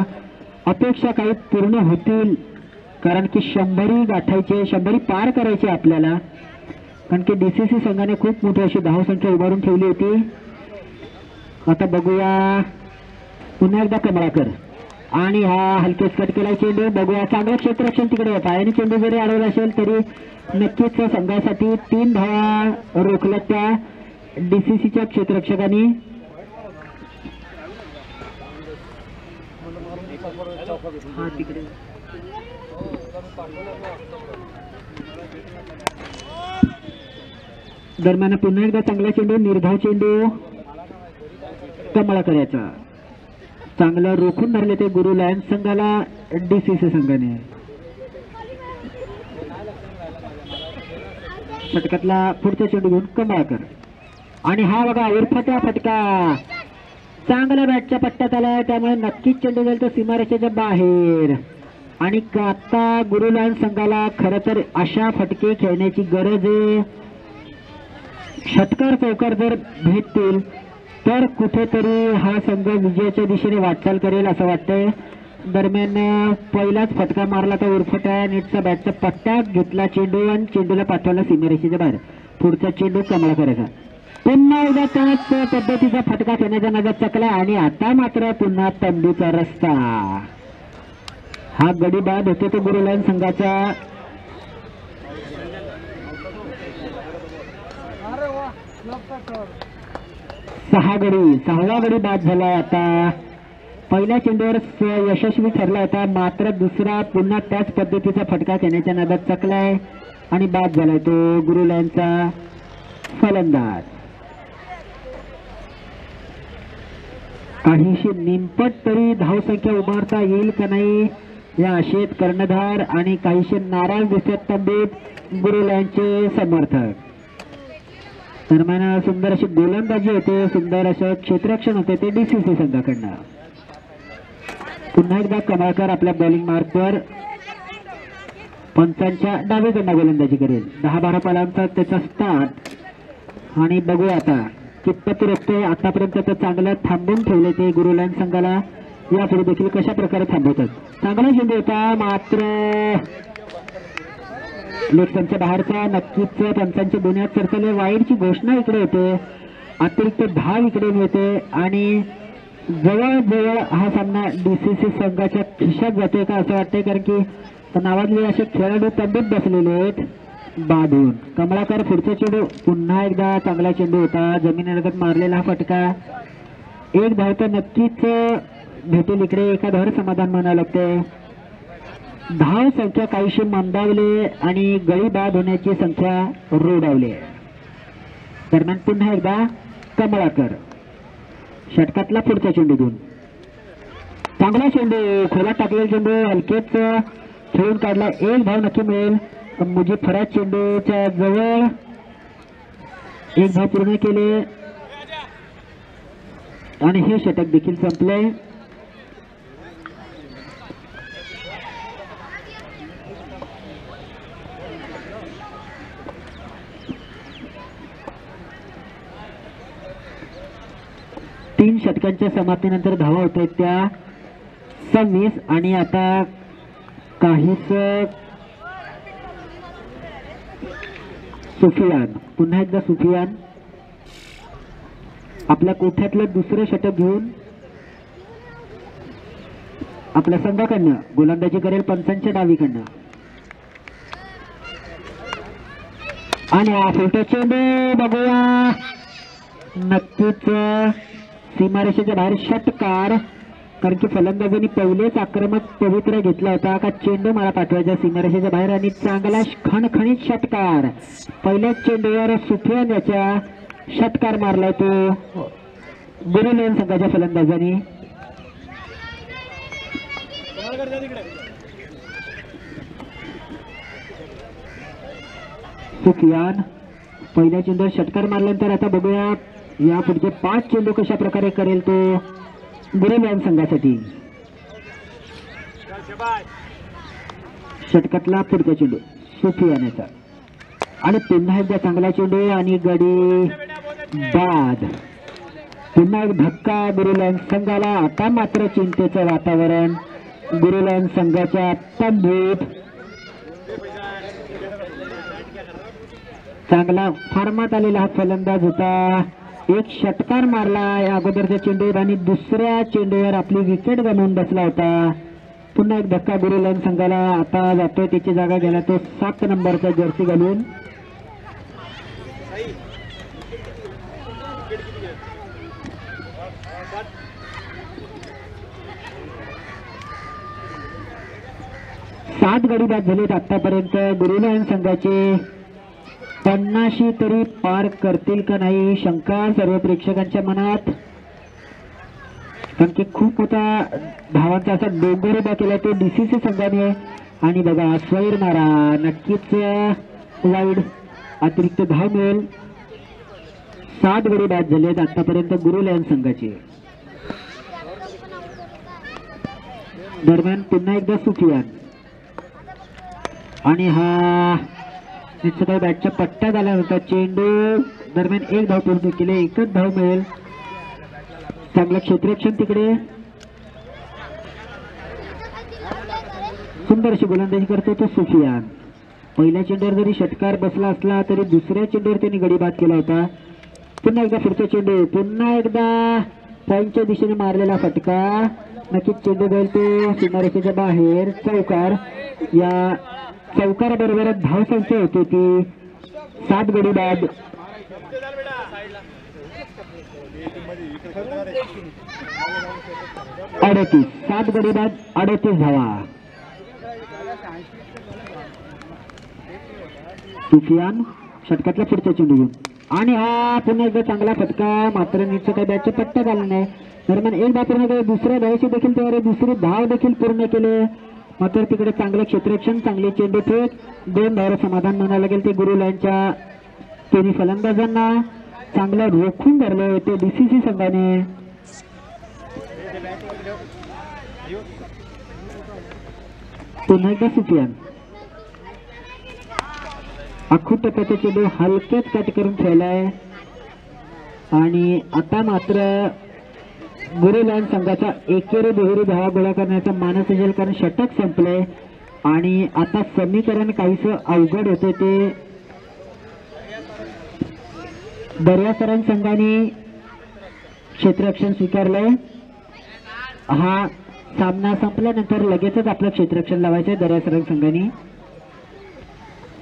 अपेक्षा काही पूर्ण होतील कारण की 100 गाठायचे. 100 पार करायचे आपल्याला कारण की DCC संघाने खूप मोठी अशी धावसंख्या उभारून ठेवली होती. आता बघूया. पुन्हा एकदा कमळाकर आणि हा हलकेच कट केला चेंडू. बघूया. चांगलं क्षेत्ररक्षण तिकडे होता आणि चेंडू जरी अडवला असेल तरी नक्कीच संघासाठी 3 धावा रोखल्या त्या DCCच्या क्षेत्ररक्षकांनी. दरम्यान पुन्हा एकदा चांगला चेंडू. निर्धाव चेंडू कमळाकर याचा. चांगलं रोखून धरले ते गुरुलायन संघाला DCC संघाने. षटकातला पुढचा चेंडू घेऊन कमळाकर आणि हा बघा उरफाट्या फटका. चांगला बॅटच्या पट्ट्यात आलाय त्यामुळे नक्कीच चेंडू जाईल तर सीमारेषेच्या बाहेर. आणि आता गुरुलायन संघाला खरं तर अशा फटके खेळण्याची गरज आहे. षटकार चौकार जर भेटतील तर कुठेतरी हा संघ विजयाच्या दिशेने वाटचाल करेल असं वाटतंय. दरम्यान पहिलाच फटका मारला तर उरफाट्या नेटचा बॅटच्या पट्ट्यात घेतला चेंडू आणि चेंडूला पाठवला सीमारेषेच्या बाहेर. पुढचा चेंडू कमळाकरचा. पुन्हा एकदा त्याच पद्धतीचा फटका खेळण्याचा नादात चकला आणि आता मात्र पुन्हा तंबूचा रस्ता. हा गडी बाद होतो तो गुरुलायन संघाचा. सहावा गडी बाद झाला. आता पहिल्या चेंडूवर यशस्वी ठरला होता मात्र दुसरा पुन्हा त्याच पद्धतीचा फटका खेळण्याच्या नादात चकलाय. आणि बाद झालाय तो गुरुलांचा फलंदाज. काहीशी निमपट तरी धावसंख्या उभारता येईल का नाही या आशेत कर्णधार आणि काहीशे नाराज दिसत तंबीत गुरुलांचे समर्थक. दरम्यान सुंदर अशी गोलंदाजी होते, सुंदर असं क्षेत्ररक्षण होते ते डीसीसी संघाकडनं. पुन्हा एकदा कमळकर आपल्या बॉलिंग मार्कवर पंचांच्या डावीकडनं गोलंदाजी करेल. 10-12 पालांचा त्याचा स्टार्ट आणि बघू आता कितपत रोखते. आतापर्यंत तर चांगलं थांबून ठेवले ते गुरुलांड संघाला, यापुढे देखील कशा प्रकारे थांबवतात. चांगला चेंडू होता मात्र लेफ्टच्या बाहेरचा. नक्कीच पंचांच्या गुन्ह्यात सरकले. वाईडची घोषणा इकडे होते, अतिरिक्त धाव इकडे मिळते आणि जवळजवळ हा सामना डीसीसी संघाच्या खिशात जातोय का असं वाटतंय, कारण की नावाजले असे खेळाडू तंबीत बसलेले आहेत बाधून. कमळाकर पुढचा चेंडू पुन्हा एकदा चांगला चेंडू होता, जमिनीलगत मारलेला हा फटका. एक धाव तर नक्कीच भेटेल इकडे, एका धावर समाधान म्हणावं लागते. धाव संख्या काहीशी मंदावली आणि गळी बाद होण्याची संख्या रोडावली. दरम्यान पुन्हा एकदा कमळाकर षटकातला पुढचा चेंडू घेऊन चांगला चेंडू, खोला टाकलेला चेंडू हलकेच खेळून काढला. एक धाव नक्की मिळेल. मुझे फराज चेंडूच्या जवळ एक धाव पूर्ण केले आणि हे षटक देखील संपले. तीन षटकांच्या समाप्तीनंतर धावा होत आहेत त्या 26 आणि आता काहीच सुफियान, पुन्हा एकदा सुफियान आपल्या कोठ्यातलं दुसरं षटक घेऊन आपल्या संघाकडनं गोलंदाजी करेल पंचांच्या डावीकडनं. आणि हा फोटो चेंडू बघूया, नक्कीच सीमारेषेच्या बाहेर षटकार, कारण की फलंदाजांनी पहिलेच आक्रमक पवित्रा घेतला होता का चेंडू मला पाठवायचा सीमारेषेच्या बाहेर आणि चांगला खणखणीत षटकार. पहिल्याच चेंडूवर सुफियान याच्या षटकार मारलाय तो गुरुलेन संघाच्या फलंदाजांनी. सुफियान पहिल्या चेंडूवर षटकार मारल्यानंतर आता बघूया या पुढचे 5 चेंडू कशा प्रकारे करेल तो गुरुलेन संघासाठी. षटकातला पुढचा चेंडू सुफियानाचा आणि पुन्हा एकदा चांगला चेंडू आणि गडी बाद. पुन्हा एक धक्का गुरुलेन संघाला. आता मात्र चिंतेचं वातावरण गुरुलेन संघाच्या तंबूत. चांगला फॉर्मात आलेला हा फलंदाज होता, एक षटकार मारला या अगोदरच्या चेंडूवर आणि दुसऱ्या चेंडूवर आपली विकेट गमावून बसला होता. पुन्हा एक धक्का गुरुलेन संघाला. आता जातोय त्याची जागा घ्यायला तो 7 नंबरचा जर्सी घालून. सात गडी बाद झालेत आतापर्यंत. गुरुलेन संघाचे 50 तरी पार करतील का नाही शंका सर्व प्रेक्षकांच्या मनात, कारण की खूप मोठा धावांचा असा डोंगर उभा केला तो डीसीसी संघाने. आणि बघा स्वैर मारा, नक्कीच वाईड अतिरिक्त धाव मिळेल. 7 गडी बाद झालेत आतापर्यंत गुरुलेन संघाचे. दरम्यान पुन्हा एकदा सुफियान आणि हा निश्चित बॅटच्या पट्ट्यात आला होता चेंडू. दरम्यान एक धाव पूर्ण केले, एकच धाव मिळेल. चांगलं क्षेत्ररक्षण तिकडे, सुंदर अशी गोलंदाजी करतो तो सुफियान. पहिल्या चेंडूवर जरी षटकार बसला असला तरी दुसऱ्या चेंडूवर त्यांनी गडी बाद केला होता. पुन्हा एकदा पुढचा चेंडू, पुन्हा एकदा पॉईंटच्या दिशेने मारलेला फटका. नक्कीच चेंडू जाईल तो सीमारेषेच्या बाहेर चौकार. या चौकाराबरोबर धाव संख्या होती ती 7 गडी बाद. 38 7 गडी बाद 38 धावा. सुफियान षटकातला पुढचा चेंडू घेऊन आणि हा पुन्हा एकदा चांगला फटका, मात्र नीटचं काही बॅटचे पट्टा झाला नाही. दरम्यान एक धाव पूर्ण केली, दुसऱ्या धावेची देखील तयारी, दुसरी धाव देखील पूर्ण केले. मात्र तिकडे चांगले क्षेत्ररक्षण, चांगले चेंडू फेक, 2 धाव समाधान म्हणायला लागेल ते गुरुलांच्या तिन्ही फलंदाजांना. चांगलं रोखून धरले ते डीसीसी संघाने. पुन्हा एकदा सुफियान आखूट टप्प्याचा चेंडू हलकेच कट करून ठेवलाय आणि आता मात्र गुरुलँड संघाचा एकेरी दुहेरी धावा गोळा करण्याचा मानस असेल, कारण षटक संपले आणि आता समीकरण काहीसं अवघड होते. ते दर्यासरंग संघाने क्षेत्ररक्षण स्वीकारलंय. हा सामना संपल्यानंतर लगेचच आपलं क्षेत्ररक्षण लावायचं आहे दर्यासरंग संघाने.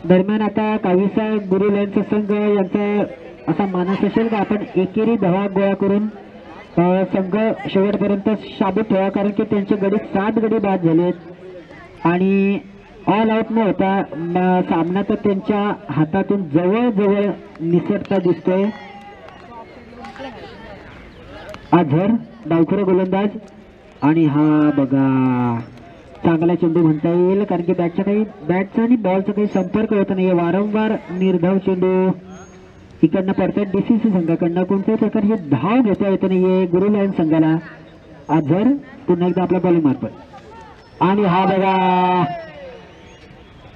दरम्यान आता काहीसा गुरुलँडचा संघ यांचा असा मानस असेल का आपण एकेरी धावा गोळा करून संघ शेवटपर्यंत शाबूत ठेवा, कारण की त्यांचे गडी 7 गडी बाद झालेत आणि ऑल आउट न होता सामना तर त्यांच्या हातातून जवळजवळ निसटता दिसतोय. अझर डावखुरा गोलंदाज आणि हा बघा चांगला चेंडू म्हणता येईल, कारण की बॅटचा आणि बॉलचा काही संपर्क होत नाहीये. वारंवार निर्धाव चेंडू इकडनं पडतात डीसीसी संघाकडनं. कोणत्याही प्रकारची धाव घेता येत नाहीये गुरुलँड संघाला. अझर पुन्हा एकदा आपल्या बॉलिंग मार्फत आणि हा बघा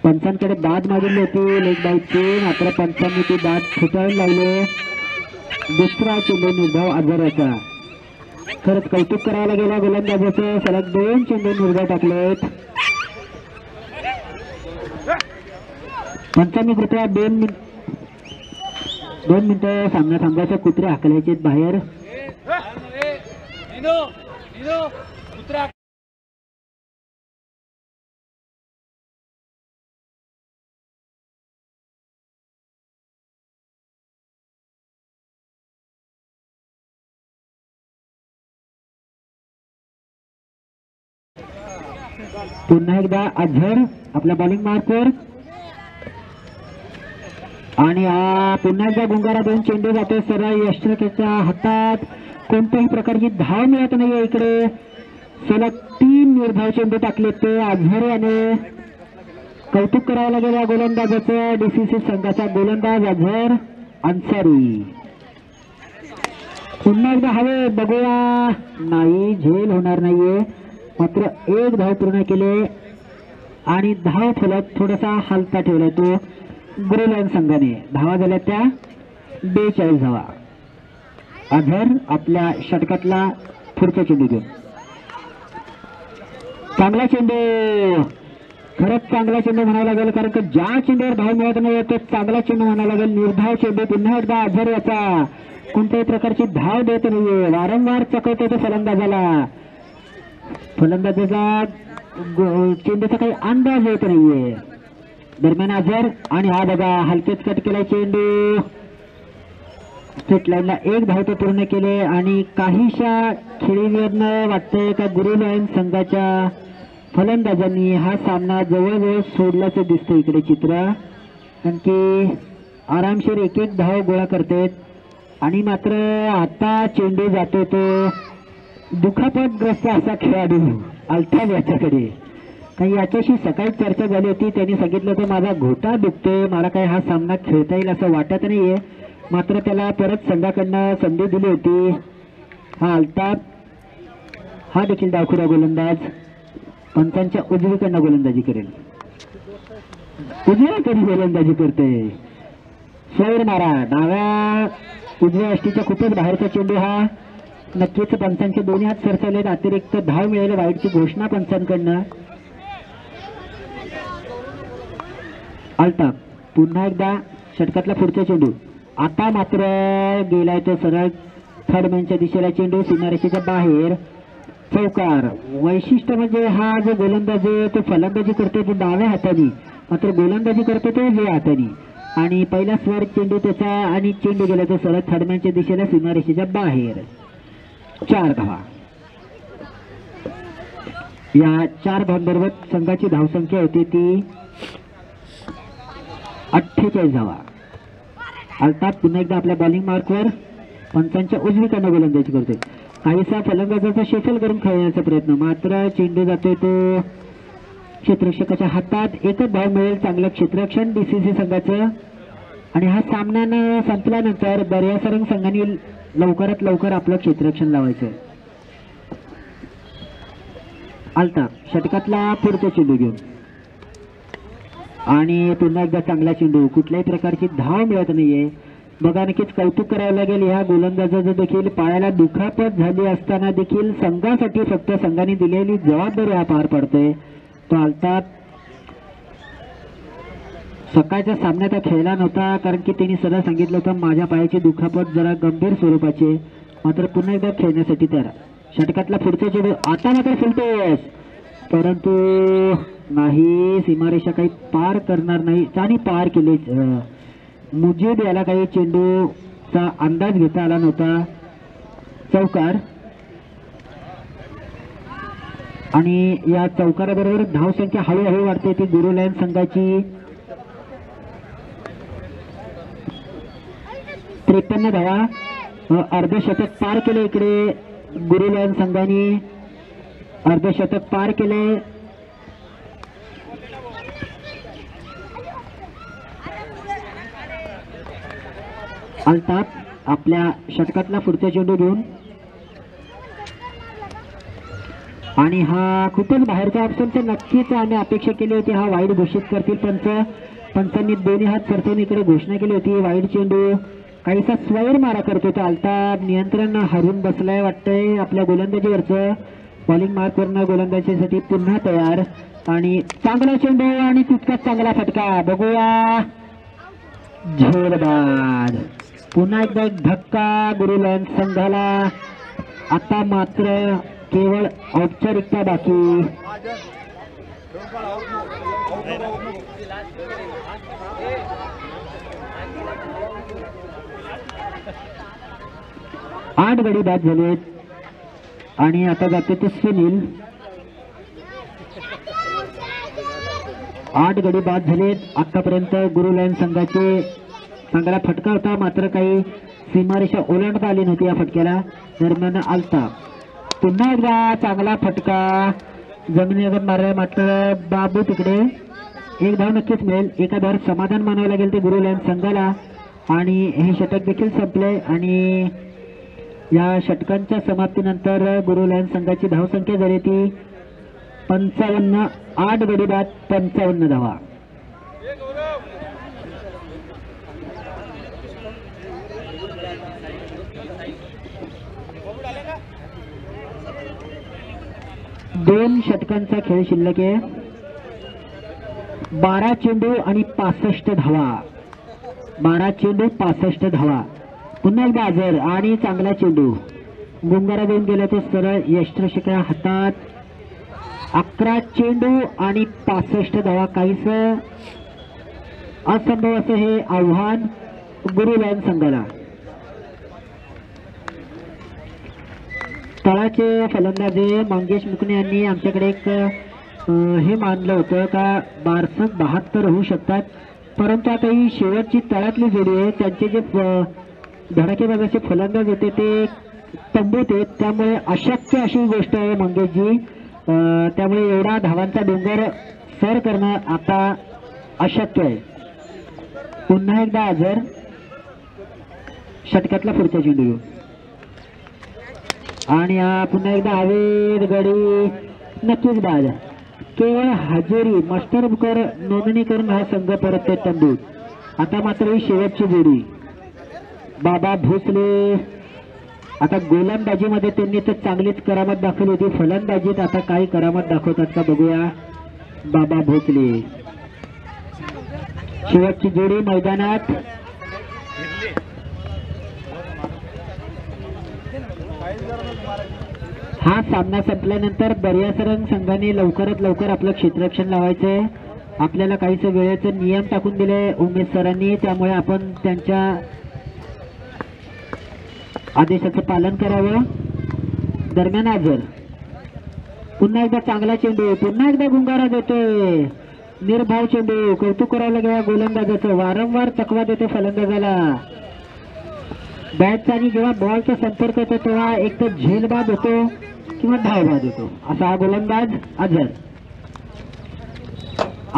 पंचांकडे बाद मागितली होती लेग बाईटची, मात्र पंचांनी ती बाद फुटाळून लावले. दुसरा चेंडू निर्धाव अझरचा. खरंच कौतुक करायला गेला गोलंदाजाचं, सलग 2 चेंडू निर्धाव टाकलेत. पंचांनी कृपया 2 मिनिटं सामना थांबायचा. कुत्रे हाकलायचे बाहेर. पुन्हा एकदा अझर आपल्या बॉलिंग मार्कवर आणि पुन्हा एकदा गुंगारा 2 चेंडू जातो सरळ यष्टरकेच्या हातात. कोणत्याही प्रकारची धाव मिळत नाहीये इकडे. सलग 3 निर्धाव चेंडू टाकले ते अझर याने. कौतुक करायला गेल्या गोलंदाजाचं डीसीसी संघाचा गोलंदाज अझर अन्सारी. पुन्हा एकदा हवे बघूया, नाही झेल होणार नाहीये. मात्र 1 धाव पूर्ण केले आणि धाव फलक थोडासा हलता ठेवलाय तो गुरुलँड संघाने. धावा झाल्या त्या 42 धावा. अझर आपल्या षटकातला पुढचा चेंडू घेऊन चांगला चेंडू, खरंच चांगला चेंडू म्हणायला लागेल, कारण की ज्या चेंडूवर धाव मिळत नाही तो चांगला चेंडू म्हणायला लागेल. निर्धाव चेंडू पुन्हा एकदा अझर याचा. कोणत्याही प्रकारची धाव देत नाहीये, वारंवार चकवतो तो फलंदाजाला. फलंदाजाचा चेंडूचा काही अंदाज येत नाहीये. दरम्यान अझर आणि हा बघा हलकेच कट केला चेंडू. स्ट्रेट लाईनला 1 धाव तो पूर्ण केले आणि काहीशा खेळीवरनं वाटतंय का गुरुलँड संघाच्या फलंदाजांनी हा सामना जवळजवळ सोडल्याचं दिसतं इकडे चित्र, कारण की आरामशीर 1-1 धाव गोळा करतात आणि मात्र आता चेंडू जातो तो दुखापतग्रस्त असा खेळाडू अल्ताफ याच्याकडे. काही याच्याशी सकाळी चर्चा झाली होती, त्यांनी सांगितलं होतं माझा घोटा दुखतोय, मला काय हा सामना खेळता येईल असं वाटत नाहीये. मात्र त्याला परत संघाकडनं संधी दिली होती. हा अल्ताफ हा देखील डावखुरा गोलंदाज पंचांच्या उजवीकडनं गोलंदाजी करेल. उजवीकडे गोलंदाजी करते. सौर मारा डाव्या उजव्या अष्टीच्या खूपच बाहेरचा चेंडू. हा नक्कीच पंचांचे दोन्ही हात सरसवलेत. अतिरिक्त धाव मिळेल, वाईटची घोषणा पंचांकडनं. अल्ताफ पुन्हा एकदा षटकातला पुढचा चेंडू. आता मात्र गेलाय तो सरळ थर्ड मॅनच्या दिशेला चेंडू सीमारेषेच्या बाहेर. चौकार. वैशिष्ट्य म्हणजे हा जो गोलंदाज आहे तो फलंदाजी करतो तो डाव्या हाताने, मात्र गोलंदाजी करतो तो उजव्या हाताने. आणि पहिला स्वर चेंडू त्याचा आणि चेंडू गेला तो सरळ थर्ड मॅनच्या दिशेला सीमारेषेच्या बाहेर. 4 धावा. या 4 धावांबरोबर संघाची धावसंख्या होती ती 48 धावा. अर्थात पुन्हा एकदा आपल्या बॉलिंग मार्कवर पंचांच्या उजवीकडनं गोलंदाजी करतोय. काहीसा फलंदाजाचा शेफल करून खेळण्याचा प्रयत्न, मात्र चेंडू जातोय तो क्षेत्ररक्षकाच्या हातात. एकच धाव मिळेल, चांगलं क्षेत्ररक्षण DCC संघाचं. आणि हा सामना संपल्यानंतर दर्यासरंग संघाने लवकरात लवकर आपलं क्षेत्ररक्षण लावायचं. अल्ताफ षटकातला पुढचा चेंडू घेऊन आणि पुन्हा एकदा चांगला चेंडू. कुठल्याही प्रकारची धाव मिळत नाहीये. बघा, नक्कीच कौतुक करावं लागेल ह्या गोलंदाजाचं देखील. पायाला दुखापत झाली असताना देखील संघासाठी फक्त संघाने दिलेली जबाबदारी हा पार पडतोय. तो अल्ताफ सकाळच्या सामन्यात खेळला नव्हता, कारण की त्यांनी सरळ सांगितलं होतं माझ्या पायाची दुखापत जरा गंभीर स्वरूपाची. मात्र पुन्हा एकदा खेळण्यासाठी तयार. षटकातला पुढचा चेंडू आता मात्र फुलतोय, परंतु नाही, सीमारेषा काही पार करणार नाही. आणि पार केले. मुजीब याला काही चेंडूचा अंदाज घेता आला नव्हता. चौकार. आणि या चौकाराबरोबर धावसंख्या हळूहळू वाढते ती गुरु लायन्स संघाची. 53 धावा. अर्धशतक पार केले इकडे गुरु लायन्स संघाने. अर्धशतक पार केले. अल्ताफ आपल्या षटकातला पुढचा चेंडू घेऊन आणि हा खूपच बाहेरचा ऑप्शनचा नक्कीच आम्ही अपेक्षा केली होती हा वाईड घोषित करतील पंचांनी दोन्ही हात सरकवून इकडे घोषणा केली होती. वाईड चेंडू काहीसा स्वैर मारा करतो तो अल्ताफ. नियंत्रण हरून बसलाय वाटतंय आपल्या गोलंदाजीवरचं. बॉलिंग मार्कवरनं गोलंदाजीसाठी पुन्हा तयार आणि चांगला चेंडू आणि तितकाच चांगला फटका. बघूया, झोडबाद. पुन्हा एकदा एक धक्का गुरु लायन्स संघाला. आता मात्र केवळ औपचारिकता बाकी. आठ गडी बाद झालेत आणि आता जाते ते सुनील. 8 गडी बाद झालेत आतापर्यंत. गुरु लायन्स संघाचे चांगला फटका होता, मात्र काही सीमारेषा ओलांडता आली नव्हती या फटक्याला. दरम्यान अल्ताफ पुन्हा एकदा चांगला फटका जमिनीवर मारला. मात्र बाबू तिकडे एक धाव नक्कीच मिळेल. एका धाव समाधान मानावं लागेल ते गुरु लायन्स संघाला. आणि हे षटक देखील संपले आणि या षटकांच्या समाप्तीनंतर गुरु लायन्स संघाची धावसंख्या झाली ती 55. 8 गडी बाद 55 धावा. दोन षटकांचा खेळ शिल्लक आहे. 12 चेंडू आणि 65 धावा. 12 चेंडू 65 धावा. पुन्हा एकदा आजर आणि चांगला चेंडू गुंगारा देऊन गेला तो सरळ यष्टरक्षका हातात. 11 चेंडू आणि 65 धावा. काहीस असंभव असं हे आव्हान गुरु लायन्स संघाला. तळाचे फलंदाजे मंगेश मुकणे यांनी आमच्याकडे एक हे मानलं होतं का 72 होऊ शकतात, परंतु आता ही शेवटची तळातली जोडी आहे. त्यांचे जे धडाकेबाजाचे फलंदाज होते ते तंबूत आहेत, त्यामुळे अशक्य अशी गोष्ट आहे मंगेशजी. त्यामुळे एवढा धावांचा डोंगर सर करणं आता अशक्य आहे. पुन्हा एकदा आजर षटकातला पुढचा चेंडू घेऊन आणि पुन्हा एकदा हवेत गडी नक्कीच बाद. केवळ हजेरी मास्टर बुकर नोंदणी करून हा संघ परत तंबूत. आता मात्र ही शेवटची जोडी बाबा भोसले. आता गोलंदाजीमध्ये त्यांनी तर चांगलीच करामत दाखवली होती, फलंदाजीत आता काही करामत दाखवतात का बघूया. बाबा भोसले शेवटची जोडी मैदानात. हा सामना संपल्यानंतर दर्यासरंग संघाने लवकरात लवकर आपलं क्षेत्ररक्षण लावायचंय. आपल्याला काहीच वेळेचे नियम टाकून दिले उमेश सरांनी, त्यामुळे आपण त्यांच्या आदेशाचं पालन करावं. दरम्यान आजर पुन्हा एकदा चांगला चेंडू, पुन्हा एकदा गुंगारा देतोय निर्धाव चेंडू, कौतुक करायला गेला गोलंदाजाचं, वारंवार चकवा देतो फलंदाजाला. बॅटचा आणि जेव्हा बॉलचा संपर्क होतो तेव्हा एक तर झेलबाद होतो किंवा धावबाद होतो. असा हा गोलंदाज अझर.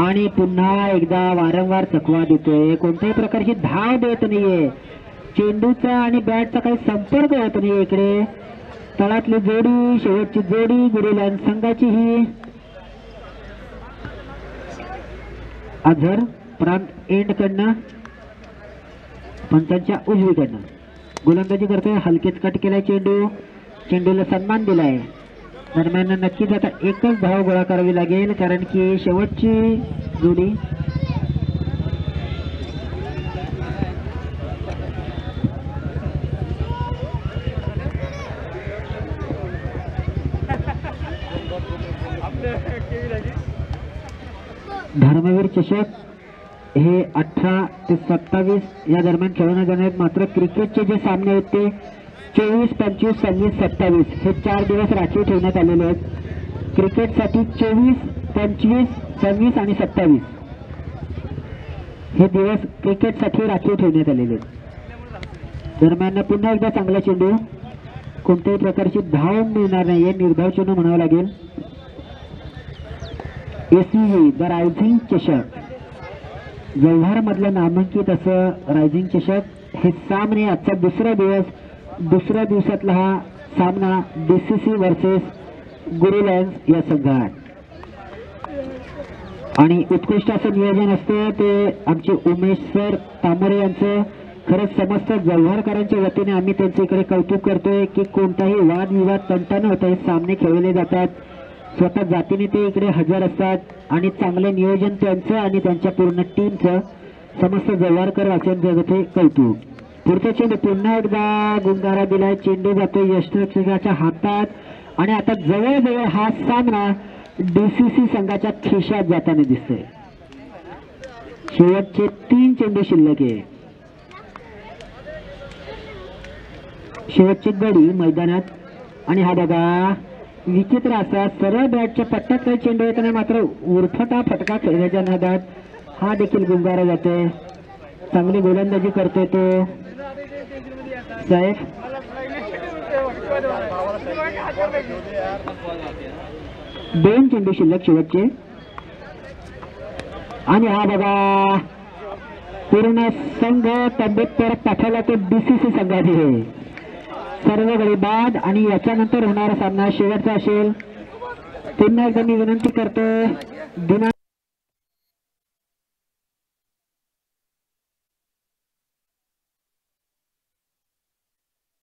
आणि पुन्हा एकदा वारंवार चकवा देतोय, कोणत्याही प्रकारची धाव देत नाहीये. चेंडूचा आणि बॅटचा काही संपर्क होत नाही. इकडे तळातली जोडी, शेवटची जोडी गुरुलाल संघाची ही. अझर प्रांत एंड कडनं पंचांच्या उजवीकडनं गोलंदाजी करतोय. हलकेच कट केलाय चेंडू, चेंडूला सन्मान दिलाय. दरम्यान नक्कीच आता एकच धाव गोळा करावी लागेल कारण की शेवटची जोडी धर्मवीर चषक हे 18 ते 27 या दरम्यान खेळवण्यात जाणार आहेत. मात्र क्रिकेटचे जे सामने आहेत ते 24, 25, 26, 27 हे 4 दिवस राखीव ठेवण्यात आलेले आहेत. क्रिकेटसाठी 24, 25, 26 आणि 27 हे दिवस क्रिकेटसाठी राखीव ठेवण्यात आलेले आहेत. दरम्यान पुन्हा एकदा चांगला चेंडू, कोणत्याही प्रकारची धाव मिळणार नाहीये, निर्धाव चेंडू म्हणावं लागेल. एसीव्ही द रायझिंग चषक, जव्हार मधलं नामांकित असं रायझिंग चषक हे सामने आजचा दुसऱ्या दिवसातला हा सामना डीसीसी वर्सेस गुरुलँड या संघात. आणि उत्कृष्ट असं नियोजन असतं ते आमचे उमेश सर तामरे यांचं. खरंच समस्त जव्हारकरांच्या वतीने आम्ही त्यांच्या इकडे कौतुक करतोय की कोणताही वादविवाद तंटा न होता हे सामने खेळले जातात. स्वतः जातीने ते इकडे हजर असतात आणि चांगले नियोजन त्यांचं आणि त्यांच्या पूर्ण टीमचं. समस्त जव्हारकर वासियांचे कौतुक. पुढचा चेंडू पुन्हा एकदा गुंगारा दिलाय, चेंडू जातो यष्टीरक्षकाच्या हातात आणि आता जवळजवळ हा सामना डीसीसी संघाच्या खिशात जाताना दिसतोय. शेवटचे 3 चेंडू शिल्लक आहे. शेवटची गडी मैदानात आणि हा बघा विचित्र असा सरळ बॅटच्या पट्ट्यात काही चेंडू येताना मात्र उरफटा फटका खेळण्याच्या नादात हा देखील गुंगारा जातोय. चांगली गोलंदाजी करतोय तो साहेब. दोन चेंडू शिल्लक शेवटचे आणि हा बघा पूर्ण संघ तब्येत परत पाठवला तो डीसीसी संघाने. सर्व गडी बाद आणि याच्यानंतर होणारा सामना शेवटचा असेल. पुन्हा एकदा मी विनंती करतो दिनांक